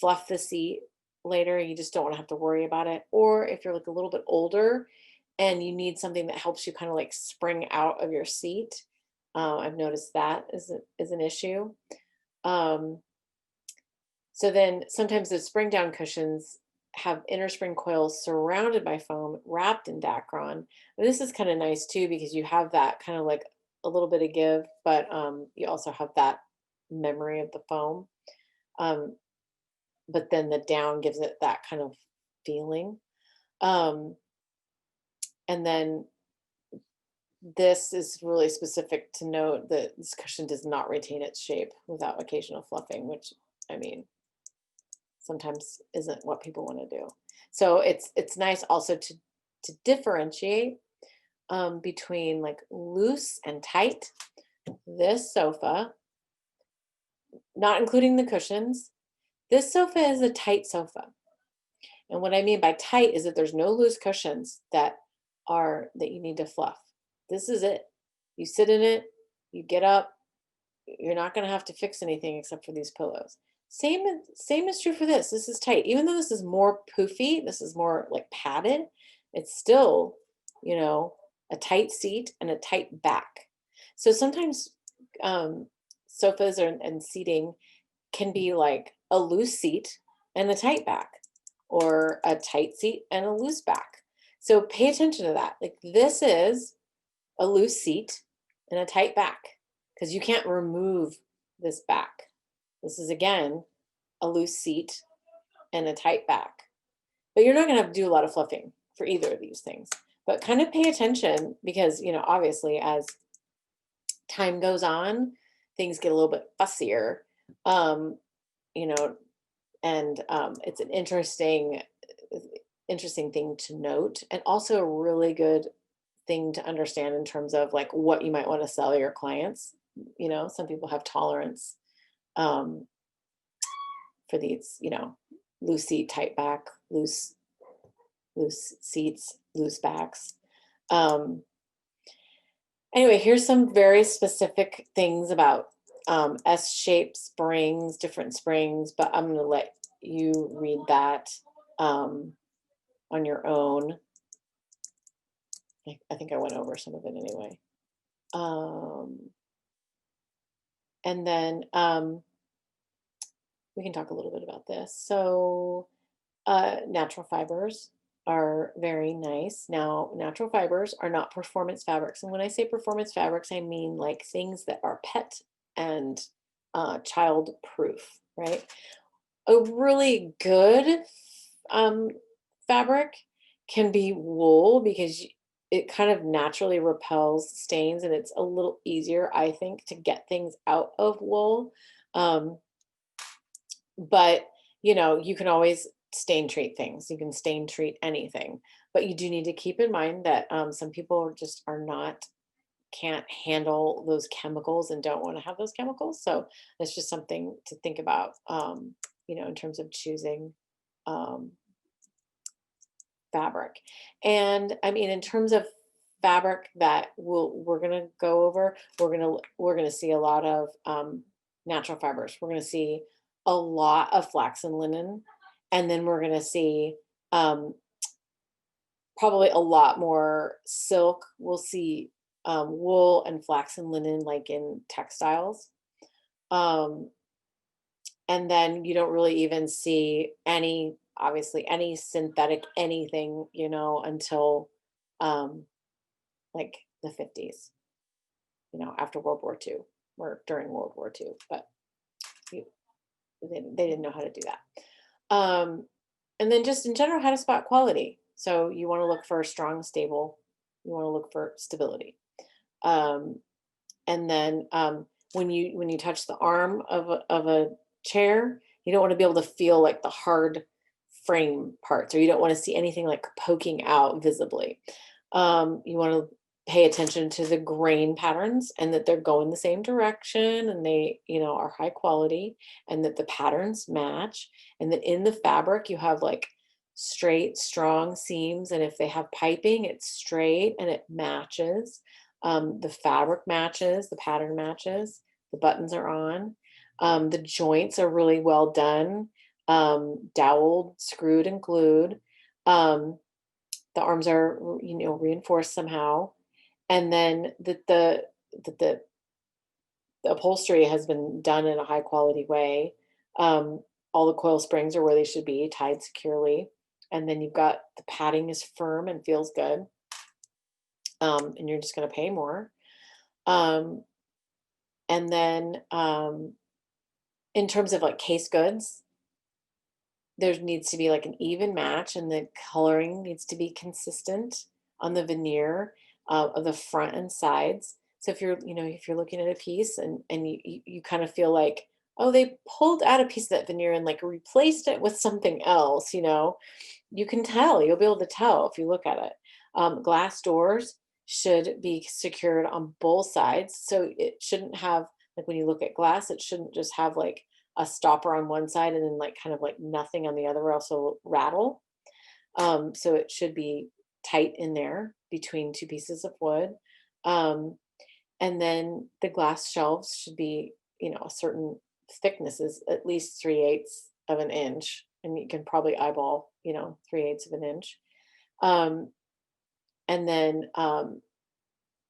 fluff the seat later, you just don't want to have to worry about it. Or if you're like a little bit older and you need something that helps you kind of like spring out of your seat. I've noticed that is an issue. So then sometimes the spring down cushions have inner spring coils surrounded by foam wrapped in Dacron. And this is kind of nice too, because you have that kind of like a little bit of give, but you also have that memory of the foam. But then the down gives it that kind of feeling. And then this is really specific to note that this cushion does not retain its shape without occasional fluffing, which, I mean, sometimes isn't what people want to do. So it's nice also to differentiate between like loose and tight. This sofa, not including the cushions, this sofa is a tight sofa. And what I mean by tight is that there's no loose cushions that you need to fluff. This is it. You sit in it, you get up, you're not going to have to fix anything except for these pillows. Same is true for this. This is tight. Even though this is more poofy, this is more like padded, it's still, you know, a tight seat and a tight back. So sometimes sofas and seating can be like a loose seat and a tight back, or a tight seat and a loose back. So pay attention to that. Like this is a loose seat and a tight back, because you can't remove this back. This is again a loose seat and a tight back. But you're not going to have to do a lot of fluffing for either of these things. But kind of pay attention, because, you know, obviously as time goes on, things get a little bit fussier. You know, and it's an interesting thing to note, and also a really good thing to understand in terms of like what you might want to sell your clients. You know, some people have tolerance for these, you know, loose seat, tight back, loose seats, loose backs. Anyway, here's some very specific things about S-shaped springs, different springs, but I'm going to let you read that on your own. I think I went over some of it anyway. And then we can talk a little bit about this. So natural fibers are very nice. Now, natural fibers are not performance fabrics. And when I say performance fabrics, I mean like things that are pet and child proof, right? A really good fabric can be wool, because it kind of naturally repels stains, and it's a little easier, I think, to get things out of wool. But, you know, you can always stain treat things. You can stain treat anything. But you do need to keep in mind that some people just can't handle those chemicals and don't want to have those chemicals. So that's just something to think about, you know, in terms of choosing fabric. And I mean, in terms of fabric that we're going to go over, we're going to see a lot of natural fibers. We're going to see a lot of flax and linen, and then we're going to see probably a lot more silk. We'll see wool and flax and linen like in textiles. And then you don't really even see obviously any synthetic anything, you know, until like the 50s, you know, after World War II or during World War II, but they didn't know how to do that. And then just in general, how to spot quality. So you want to look for strong, stable, you want to look for stability. And then when you touch the arm of a chair, you don't want to be able to feel like the hard frame parts, or you don't want to see anything like poking out visibly. You want to pay attention to the grain patterns, and that they're going the same direction, and they, you know, are high quality, and that the patterns match, and that in the fabric you have like straight, strong seams, and if they have piping, it's straight and it matches. The fabric matches, the pattern matches, the buttons are on. The joints are really well done, doweled, screwed, and glued. The arms are, you know, reinforced somehow, and then the upholstery has been done in a high quality way. All the coil springs are where they should be, tied securely, and then you've got the padding is firm and feels good. And you're just going to pay more. And then in terms of like case goods, there needs to be like an even match, and the coloring needs to be consistent on the veneer of the front and sides. So if you're looking at a piece and you kind of feel like, oh, they pulled out a piece of that veneer and like replaced it with something else, you know, you can tell, you'll be able to tell if you look at it. Glass doors should be secured on both sides. So it shouldn't have, like when you look at glass, it shouldn't just have like a stopper on one side and then like kind of like nothing on the other, or else it'll rattle. So it should be tight in there between two pieces of wood. Um, and then the glass shelves should be, a certain thickness is at least 3/8 of an inch. And you can probably eyeball, 3/8 of an inch. Um, and then,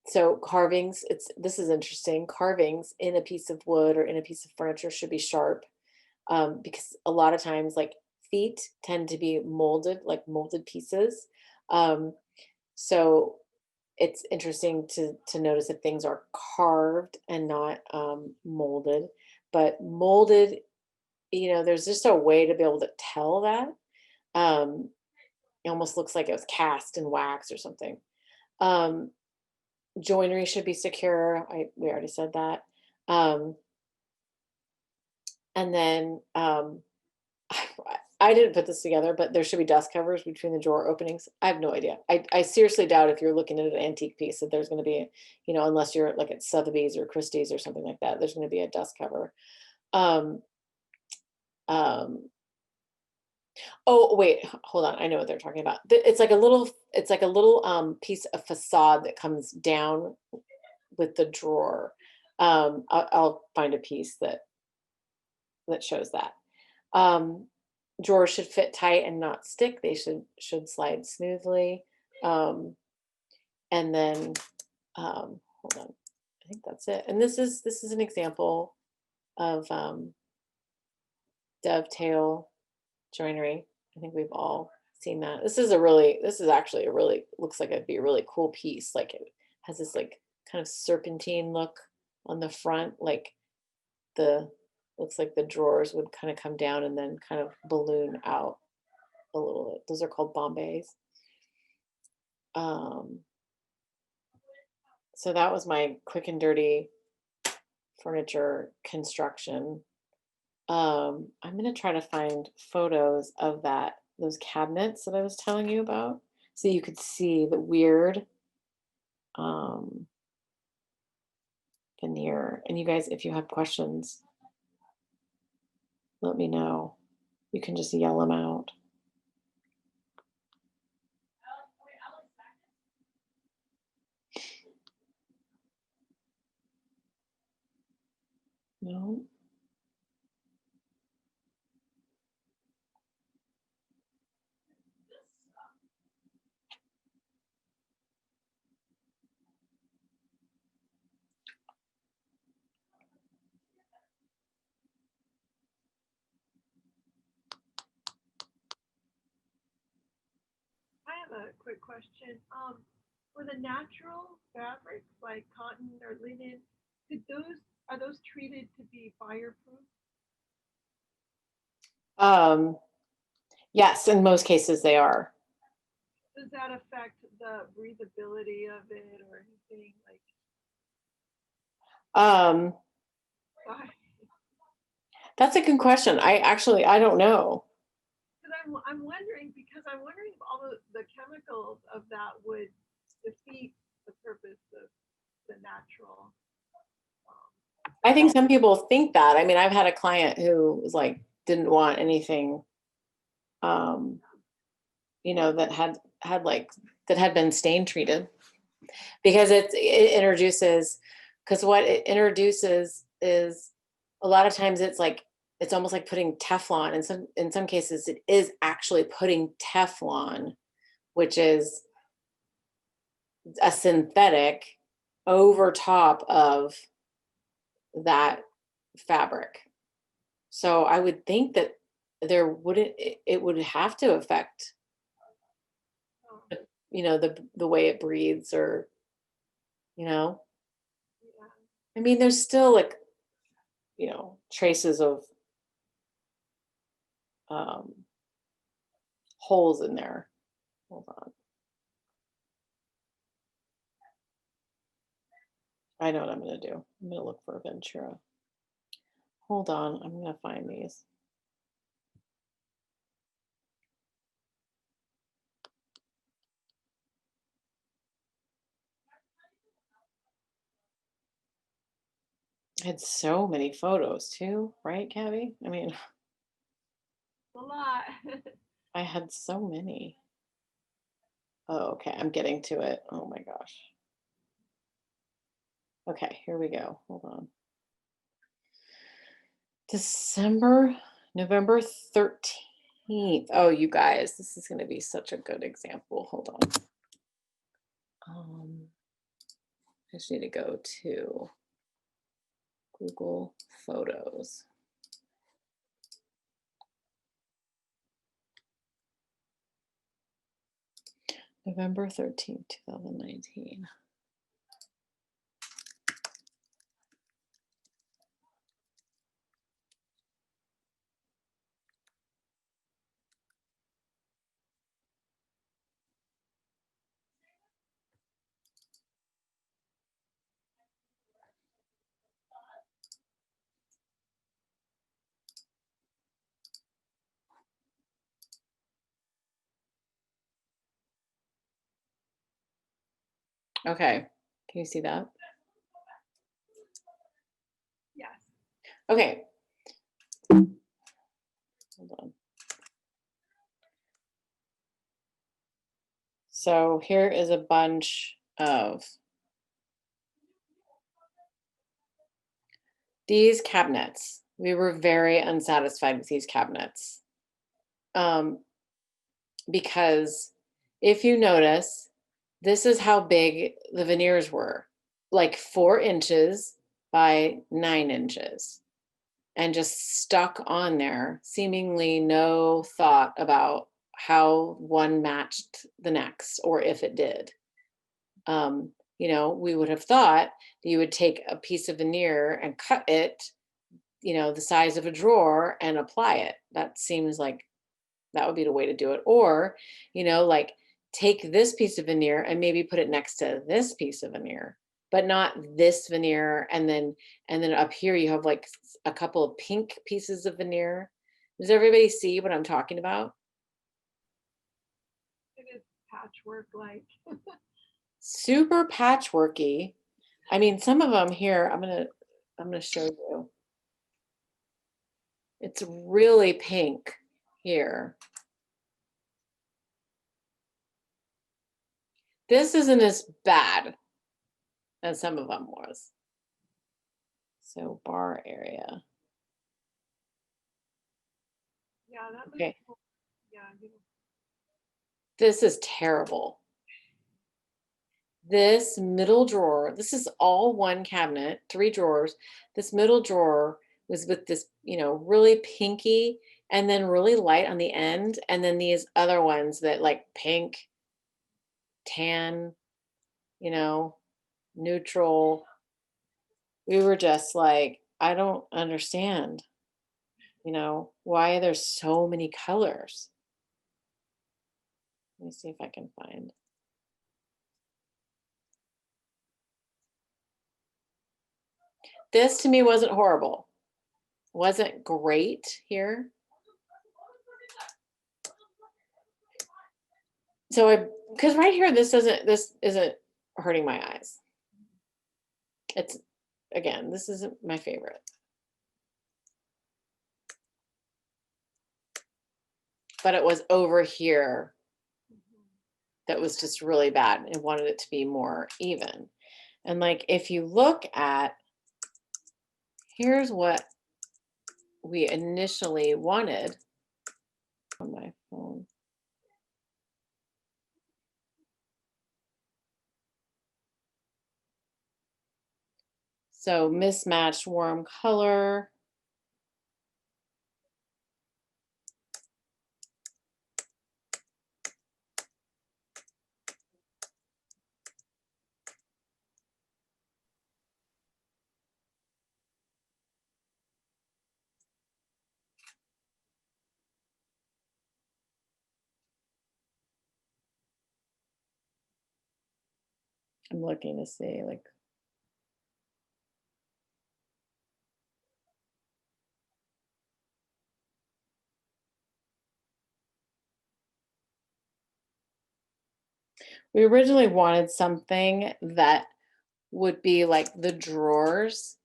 so carvings, this is interesting. Carvings in a piece of wood or in a piece of furniture should be sharp, because a lot of times, like feet tend to be molded, like molded pieces. Um, so it's interesting to notice that things are carved and not molded. But molded, there's just a way to be able to tell that. Um, it almost looks like it was cast in wax or something. Um, Joinery should be secure. We already said that. Um, and then I didn't put this together, but there should be dust covers between the drawer openings. I have no idea. I seriously doubt if you're looking at an antique piece that there's going to be, unless you're like at Sotheby's or Christie's or something like that, there's going to be a dust cover. Um, um, oh wait, hold on. I know what they're talking about. It's like a little piece of facade that comes down with the drawer. I'll find a piece that shows that. Drawers should fit tight and not stick. They should slide smoothly. And then hold on. I think that's it. And this is an example of dovetail joinery. I think we've all seen that. This is actually a really, looks like it'd be a really cool piece. Like it has this like kind of serpentine look on the front, like looks like the drawers would kind of come down and then kind of balloon out a little bit. Those are called Bombays. So that was my quick and dirty furniture construction. I'm gonna try to find photos of those cabinets that I was telling you about, so you could see the weird veneer. And you guys, if you have questions, let me know. You can just yell them out. No. I have a quick question. For the natural fabrics like cotton or linen, are those treated to be fireproof? Yes, in most cases they are. Does that affect the breathability of it or anything like? Um, that's a good question. I don't know. Because I'm wondering if all the chemicals of that would defeat the purpose of the natural. I think some people think that. I mean, I've had a client who was like, didn't want anything, that had been stain treated, because it introduces, because what it introduces is a lot of times it's almost like putting Teflon. In some cases, it is actually putting Teflon, which is a synthetic, over top of that fabric. So I would think that it would have to affect, the way it breathes, or, Yeah. I mean, there's still like, traces of holes in there. Hold on. I know what I'm going to do. I'm going to look for Ventura. Hold on. I'm going to find these. I had so many photos too, right, Gabby? I mean, A lot. I had so many. Oh, okay, I'm getting to it. Oh my gosh. Okay, here we go. Hold on. November 13th. Oh, you guys, this is going to be such a good example. Hold on. I just need to go to Google Photos. November 13th, 2019. Okay, can you see that? Yes. Okay. Hold on. So here is a bunch of these cabinets. We were very unsatisfied with these cabinets. Because if you notice, this is how big the veneers were, like 4 inches by 9 inches, and just stuck on there, seemingly no thought about how one matched the next or if it did. You know, we would have thought that you would take a piece of veneer and cut it, you know, the size of a drawer and apply it. That seems like that would be the way to do it. Or, you know, like take this piece of veneer and maybe put it next to this piece of veneer, but not this veneer. And then up here you have like a couple of pink pieces of veneer. Does everybody see what I'm talking about? It is patchwork like. Super patchworky. I mean, some of them here, I'm gonna show you. It's really pink here. This isn't as bad as some of them was. So bar area. Yeah, that looks Okay. cool. Yeah, you know, This is terrible. This middle drawer, this is all one cabinet, 3 drawers. This middle drawer was with this, you know, really pinky and then really light on the end. And then these other ones that like pink, tan, you know, neutral. We were just like, I don't understand, you know, why there's so many colors. Let me see if I can find. This to me wasn't horrible. Wasn't great here. So because right here, this isn't hurting my eyes. It's, again, this isn't my favorite. But it was over here that was just really bad and wanted it to be more even. And like, if you look at, here's what we initially wanted on my phone. So mismatched warm color. I'm looking to see like, we originally wanted something that would be like the drawers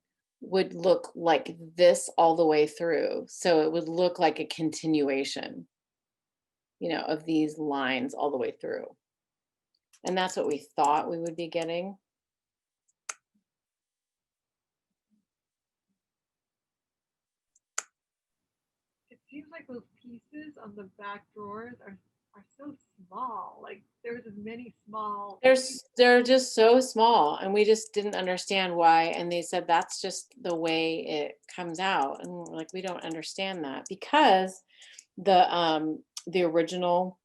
would look like this all the way through. So it would look like a continuation, of these lines all the way through. And that's what we thought we would be getting. It seems like those pieces on the back drawers are so small. Like there's as many small. They're just so small, and we just didn't understand why. And they said that's just the way it comes out, and we're like, we don't understand that because the original,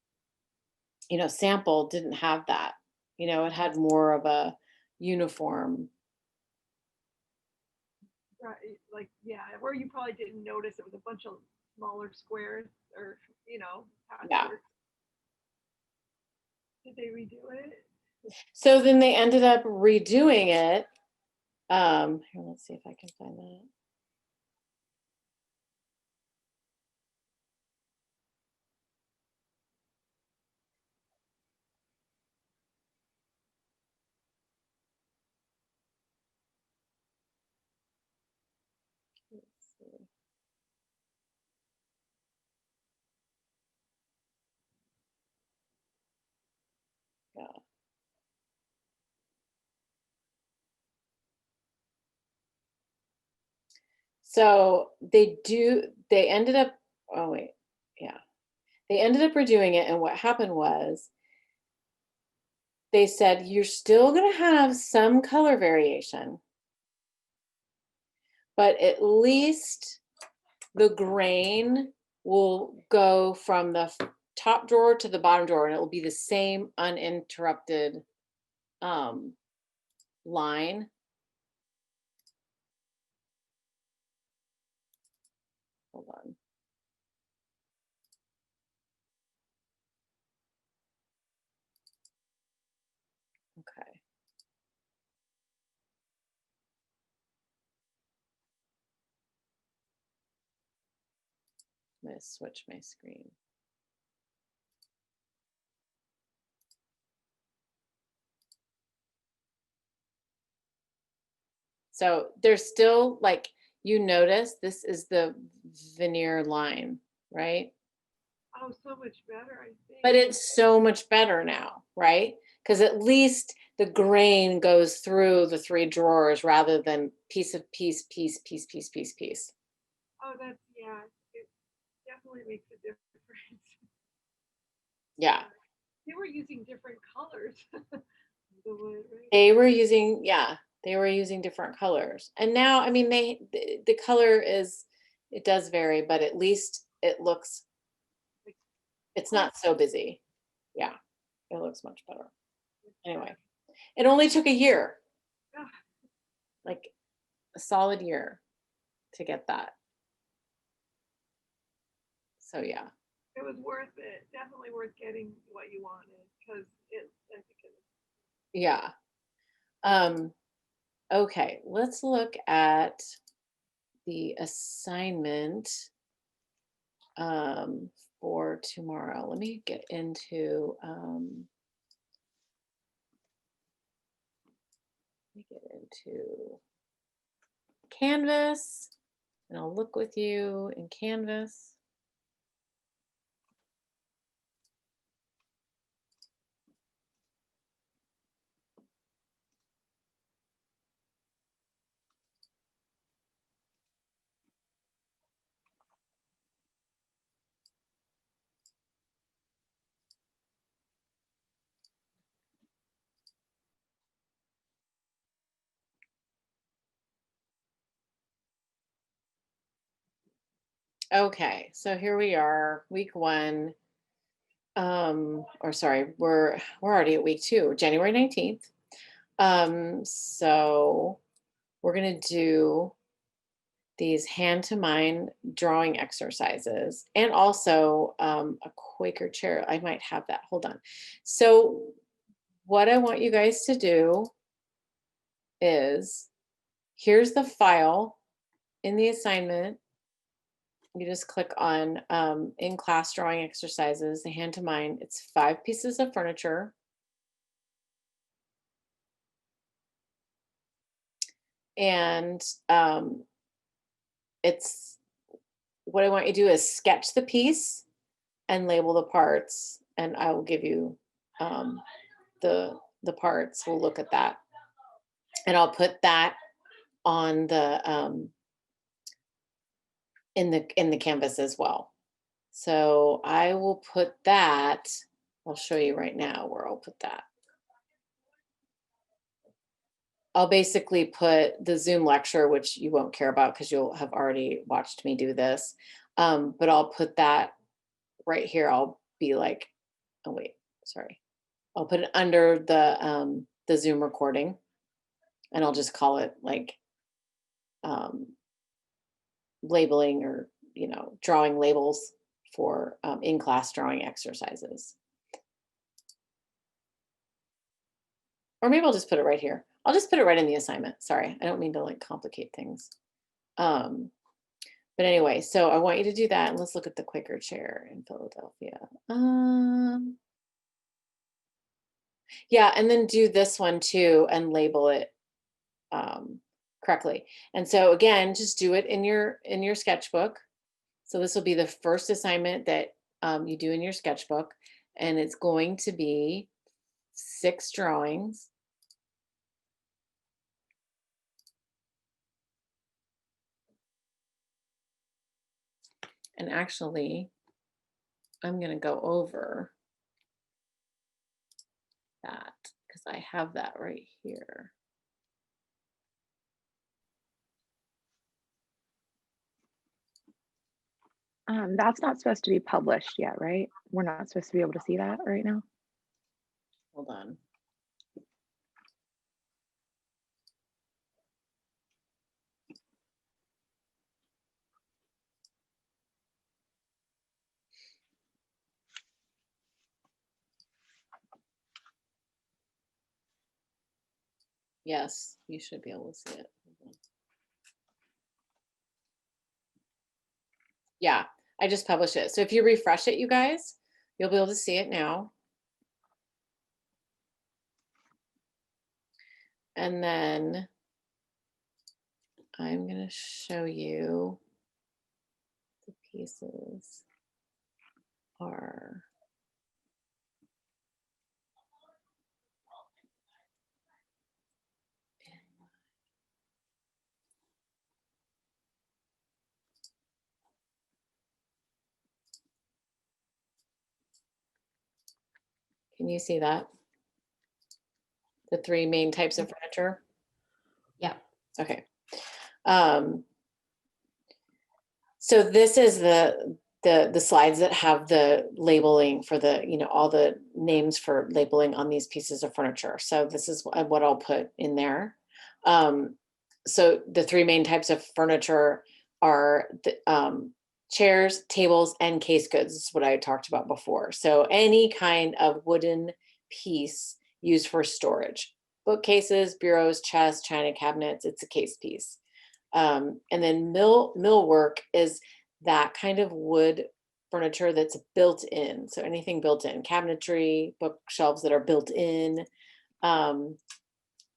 sample didn't have that. It had more of a uniform. Right, like, yeah, where you probably didn't notice it was a bunch of smaller squares or, Yeah. patchwork. Did they redo it? So then they ended up redoing it. Here, let's see if I can find that. Let's see. Yeah. So they ended up, oh wait, yeah. They ended up redoing it, and what happened was they said you're still going to have some color variation, but at least the grain will go from the top drawer to the bottom drawer, and it will be the same uninterrupted line. Hold on. Okay. I'm going to switch my screen. So there's still, like, notice this is the veneer line, right? Oh, so much better, I think. But it's so much better now, right? Because at least the grain goes through the 3 drawers rather than piece of piece. Oh, yeah, it definitely makes a difference. Yeah. They were using different colors. The wood, right? They were using different colors. And now, I mean, the color it does vary, but at least it looks, it's not so busy. Yeah, it looks much better. Anyway, it only took a year, Ah, like a solid year to get that. So yeah. it was worth it. Definitely worth getting what you wanted because I think it was. Yeah. Okay, let's look at the assignment for tomorrow. Let me get into Canvas, and I'll look with you in Canvas. Okay, so here we are, week 1. Or sorry, we're already at week 2, January 19th. So we're gonna do these hand to mind drawing exercises, and also a Quaker chair. I might have that. Hold on. So what I want you guys to do is, here's the file in the assignment. You just click on in class drawing exercises, the hand to mind. It's 5 pieces of furniture. And it's, what I want you to do is sketch the piece and label the parts, and I will give you the parts. We'll look at that. And I'll put that on the in the canvas as well. So I will put that, I'll show you right now where I'll put that. I'll basically put the Zoom lecture, which you won't care about because you'll have already watched me do this. But I'll put that right here. I'll be like, oh wait, sorry. I'll put it under the Zoom recording, and I'll just call it like labeling, or drawing labels for in-class drawing exercises. Or maybe I'll just put it right here. I'll just put it right in the assignment. Sorry, I don't mean to like complicate things. But anyway, so I want you to do that, and let's look at the Quaker chair in Philadelphia. Yeah, and then do this one too and label it correctly. And so again, just do it in your sketchbook. So this will be the first assignment that you do in your sketchbook, and it's going to be 6 drawings. And actually, I'm going to go over that because I have that right here. That's not supposed to be published yet, right? We're not supposed to be able to see that right now. Hold on. Yes, you should be able to see it. Yeah, I just published it. So if you refresh it, you guys, you'll be able to see it now. And then I'm going to show you the pieces are. Can you see that? The 3 main types of furniture? Yeah. Okay. So this is the slides that have the labeling for the, all the names for labeling on these pieces of furniture. So this is what I'll put in there. So the 3 main types of furniture are the, chairs, tables, and case goods. This is what I talked about before. So any kind of wooden piece used for storage. Bookcases, bureaus, chests, china cabinets, it's a case piece. And then millwork is that kind of wood furniture that's built in. So anything built in, cabinetry, bookshelves that are built in. And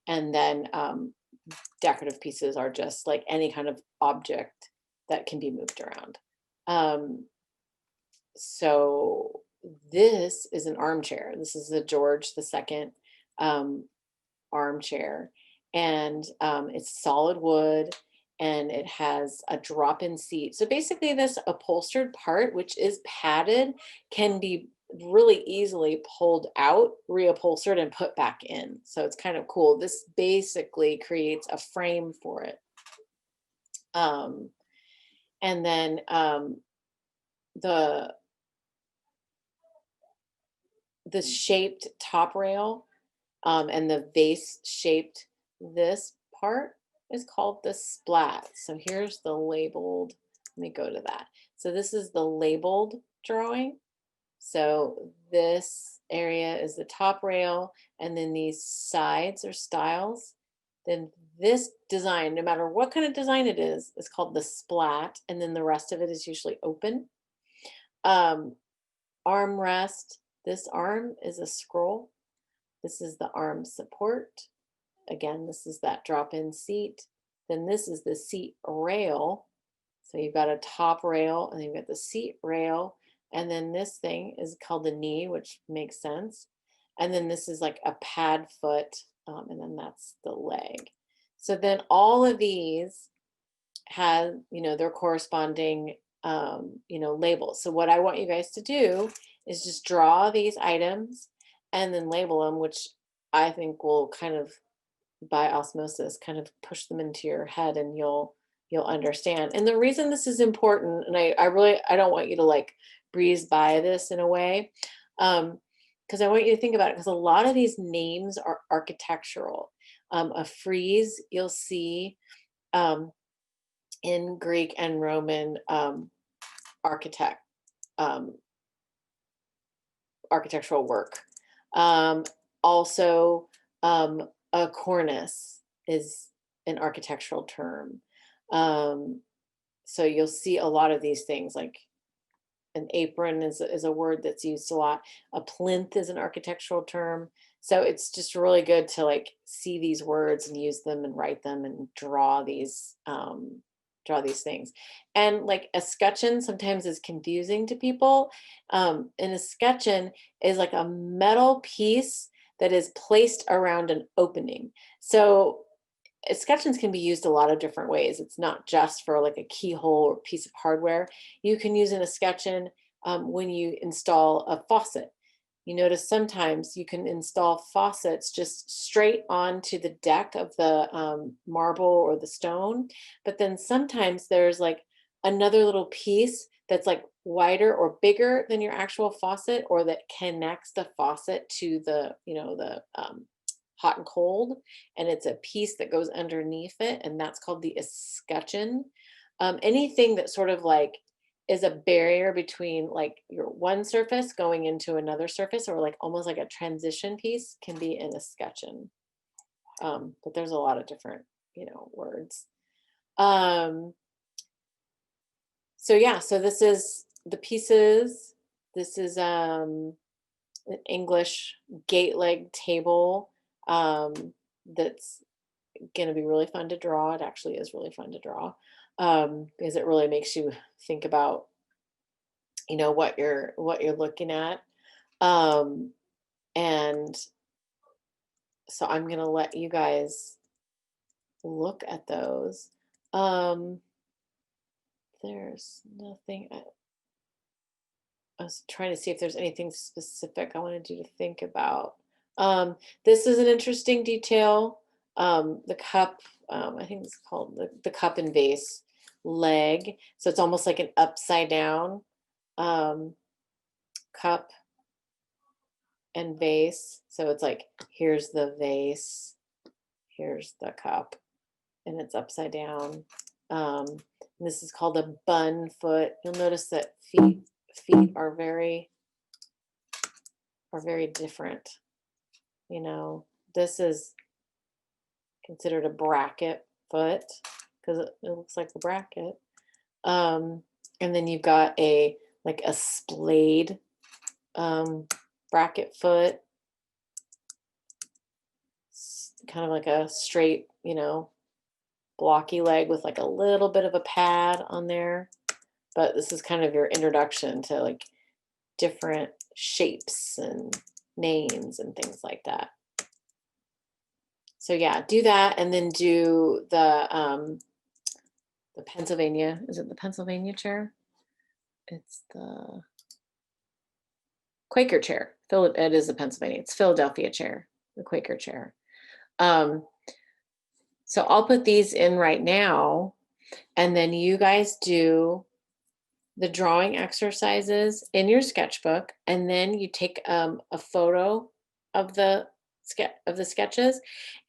then decorative pieces are just like any kind of object that can be moved around. So this is an armchair. This is the George II armchair, and it's solid wood, and it has a drop-in seat. So basically this upholstered part, which is padded, can be really easily pulled out, reupholstered, and put back in. So it's kind of cool. This basically creates a frame for it. And then the shaped top rail and the vase shaped this part is called the splat. So here's the labeled, let me go to that. So this is the labeled drawing. So this area is the top rail, and then these sides are stiles. Then this design, no matter what kind of design it is called the splat, and then the rest of it is usually open. Armrest, this arm is a scroll. This is the arm support. Again, this is that drop-in seat. Then this is the seat rail. So you've got a top rail and you've got the seat rail. And then this thing is called the knee, which makes sense. And then this is like a pad foot. And then that's the leg. So then all of these have, their corresponding, labels. So what I want you guys to do is just draw these items and then label them, which I think will kind of by osmosis kind of push them into your head and you'll understand. And the reason this is important, and I don't want you to like breeze by this in a way, because I want you to think about it, because a lot of these names are architectural. A frieze you'll see in Greek and Roman architect architectural work. Also, a cornice is an architectural term. So you'll see a lot of these things, like an apron is a word that's used a lot. A plinth is an architectural term. So it's just really good to like see these words and use them and write them and draw these things. And like a scutcheon sometimes is confusing to people. And a scutcheon is like a metal piece that is placed around an opening. So escutcheons can be used a lot of different ways. It's not just for like a keyhole or piece of hardware. You can use an escutcheon when you install a faucet. You notice sometimes you can install faucets just straight onto the deck of the marble or the stone, but then sometimes there's like another little piece that's like wider or bigger than your actual faucet, or that connects the faucet to the hot and cold, and it's a piece that goes underneath it, and that's called the escutcheon. Anything that sort of like is a barrier between like your one surface going into another surface, or like almost like a transition piece, can be an escutcheon. But there's a lot of different words. So yeah, so this is the pieces. This is an English gate leg table that's going to be really fun to draw. It actually is really fun to draw because it really makes you think about what you're looking at. And so I'm going to let you guys look at those. There's nothing. I was trying to see if there's anything specific I wanted you to think about. This is an interesting detail. The cup, I think it's called the cup and vase leg. So it's almost like an upside down cup and vase. So it's like, here's the vase, here's the cup, and it's upside down. And this is called a bun foot. You'll notice that feet are very different. This is considered a bracket foot because it looks like a bracket. And then you've got a splayed bracket foot, kind of like a straight, blocky leg with like a little bit of a pad on there. But this is kind of your introduction to like different shapes and names and things like that. So yeah, do that, and then do the Pennsylvania. Is it the Pennsylvania chair? It's the Quaker chair. It is the Pennsylvania. It's Philadelphia chair, the Quaker chair. So I'll put these in right now, and then you guys do the drawing exercises in your sketchbook, and then you take a photo of the sketches.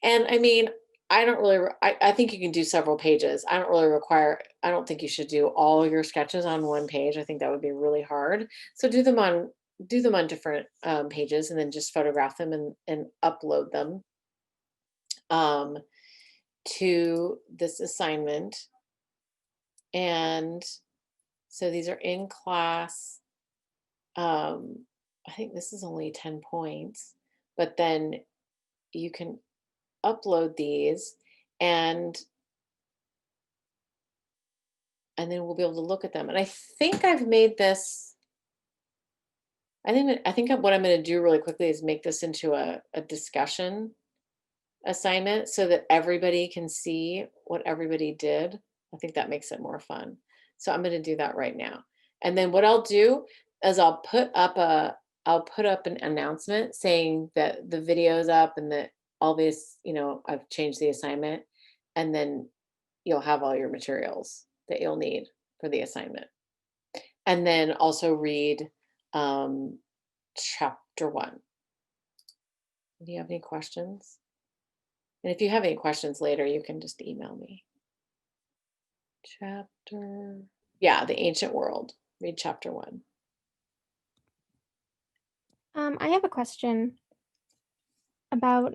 And I mean, I think you can do several pages. I don't think you should do all your sketches on one page. I think that would be really hard. So do them on different pages, and then just photograph them and upload them to this assignment. And so these are in class. I think this is only 10 points, but then you can upload these, and and then we'll be able to look at them. And I think I've made this, I think what I'm going to do really quickly is make this into a discussion assignment so that everybody can see what everybody did. I think that makes it more fun. So I'm going to do that right now. And then what I'll do is I'll put up an announcement saying that the video's up and that all this, I've changed the assignment, and then you'll have all your materials that you'll need for the assignment. And then also read chapter 1. Do you have any questions? And if you have any questions later, you can just email me. The Ancient World. Read chapter 1. I have a question about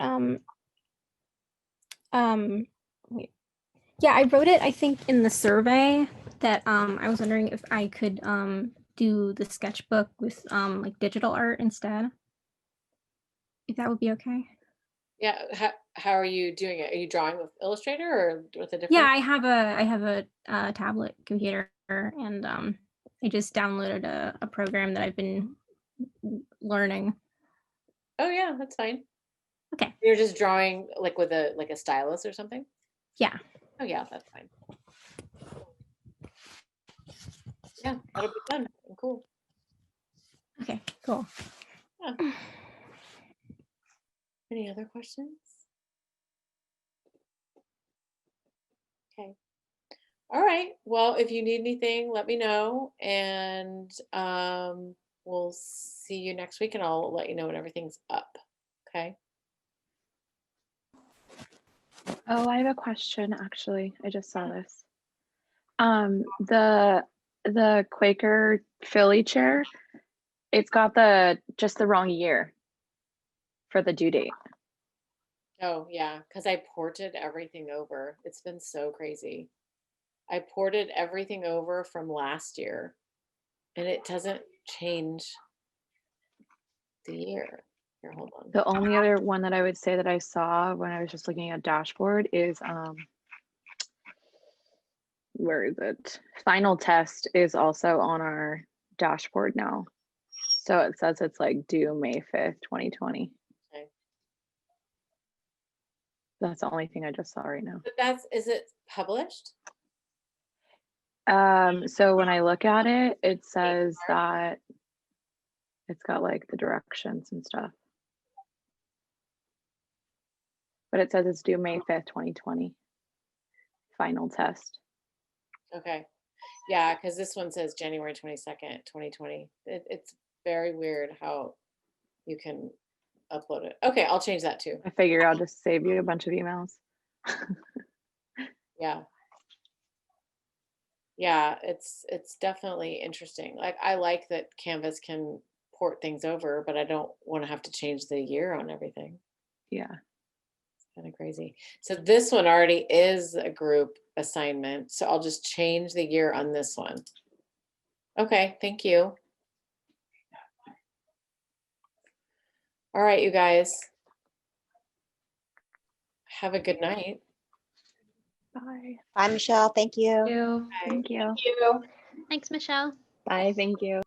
wait. Yeah, I wrote it I think in the survey that I was wondering if I could do the sketchbook with like digital art instead. If that would be okay. Yeah, how are you doing it? Are you drawing with Illustrator or with a different? Yeah, I have a tablet computer, and I just downloaded a program that I've been learning. Oh yeah, that's fine. Okay. You're just drawing like with a stylus or something? Yeah. Oh yeah, that's fine. Yeah, that'll be fun and cool. Okay, cool. Yeah. Any other questions? Okay. All right. Well, if you need anything, let me know, and we'll see you next week, and I'll let you know when everything's up. Okay. Oh, I have a question actually. I just saw this. The Quaker Philly chair, it's got just the wrong year for the due date. Oh yeah, because I ported everything over. It's been so crazy. I ported everything over from last year, and it doesn't change the year. Here, hold on. The only other one that I would say that I saw when I was just looking at dashboard is where is it? Final test is also on our dashboard now. So it says it's like due May 5th, 2020. Okay. That's the only thing I just saw right now. But is it published? So when I look at it, it says that it's got like the directions and stuff. But it says it's due May 5th, 2020. Final test. Okay. Yeah, because this one says January 22nd, 2020. It's very weird how you can upload it. Okay, I'll change that too. I figure I'll just save you a bunch of emails. Yeah. Yeah, it's definitely interesting. Like I like that Canvas can port things over, but I don't want to have to change the year on everything. Yeah. It's kind of crazy. So this one already is a group assignment, so I'll just change the year on this one. Okay, thank you. All right, you guys. Have a good night. Bye. Bye, Michelle. Thank you. Thank you. Thanks, Michelle. Bye. Thank you.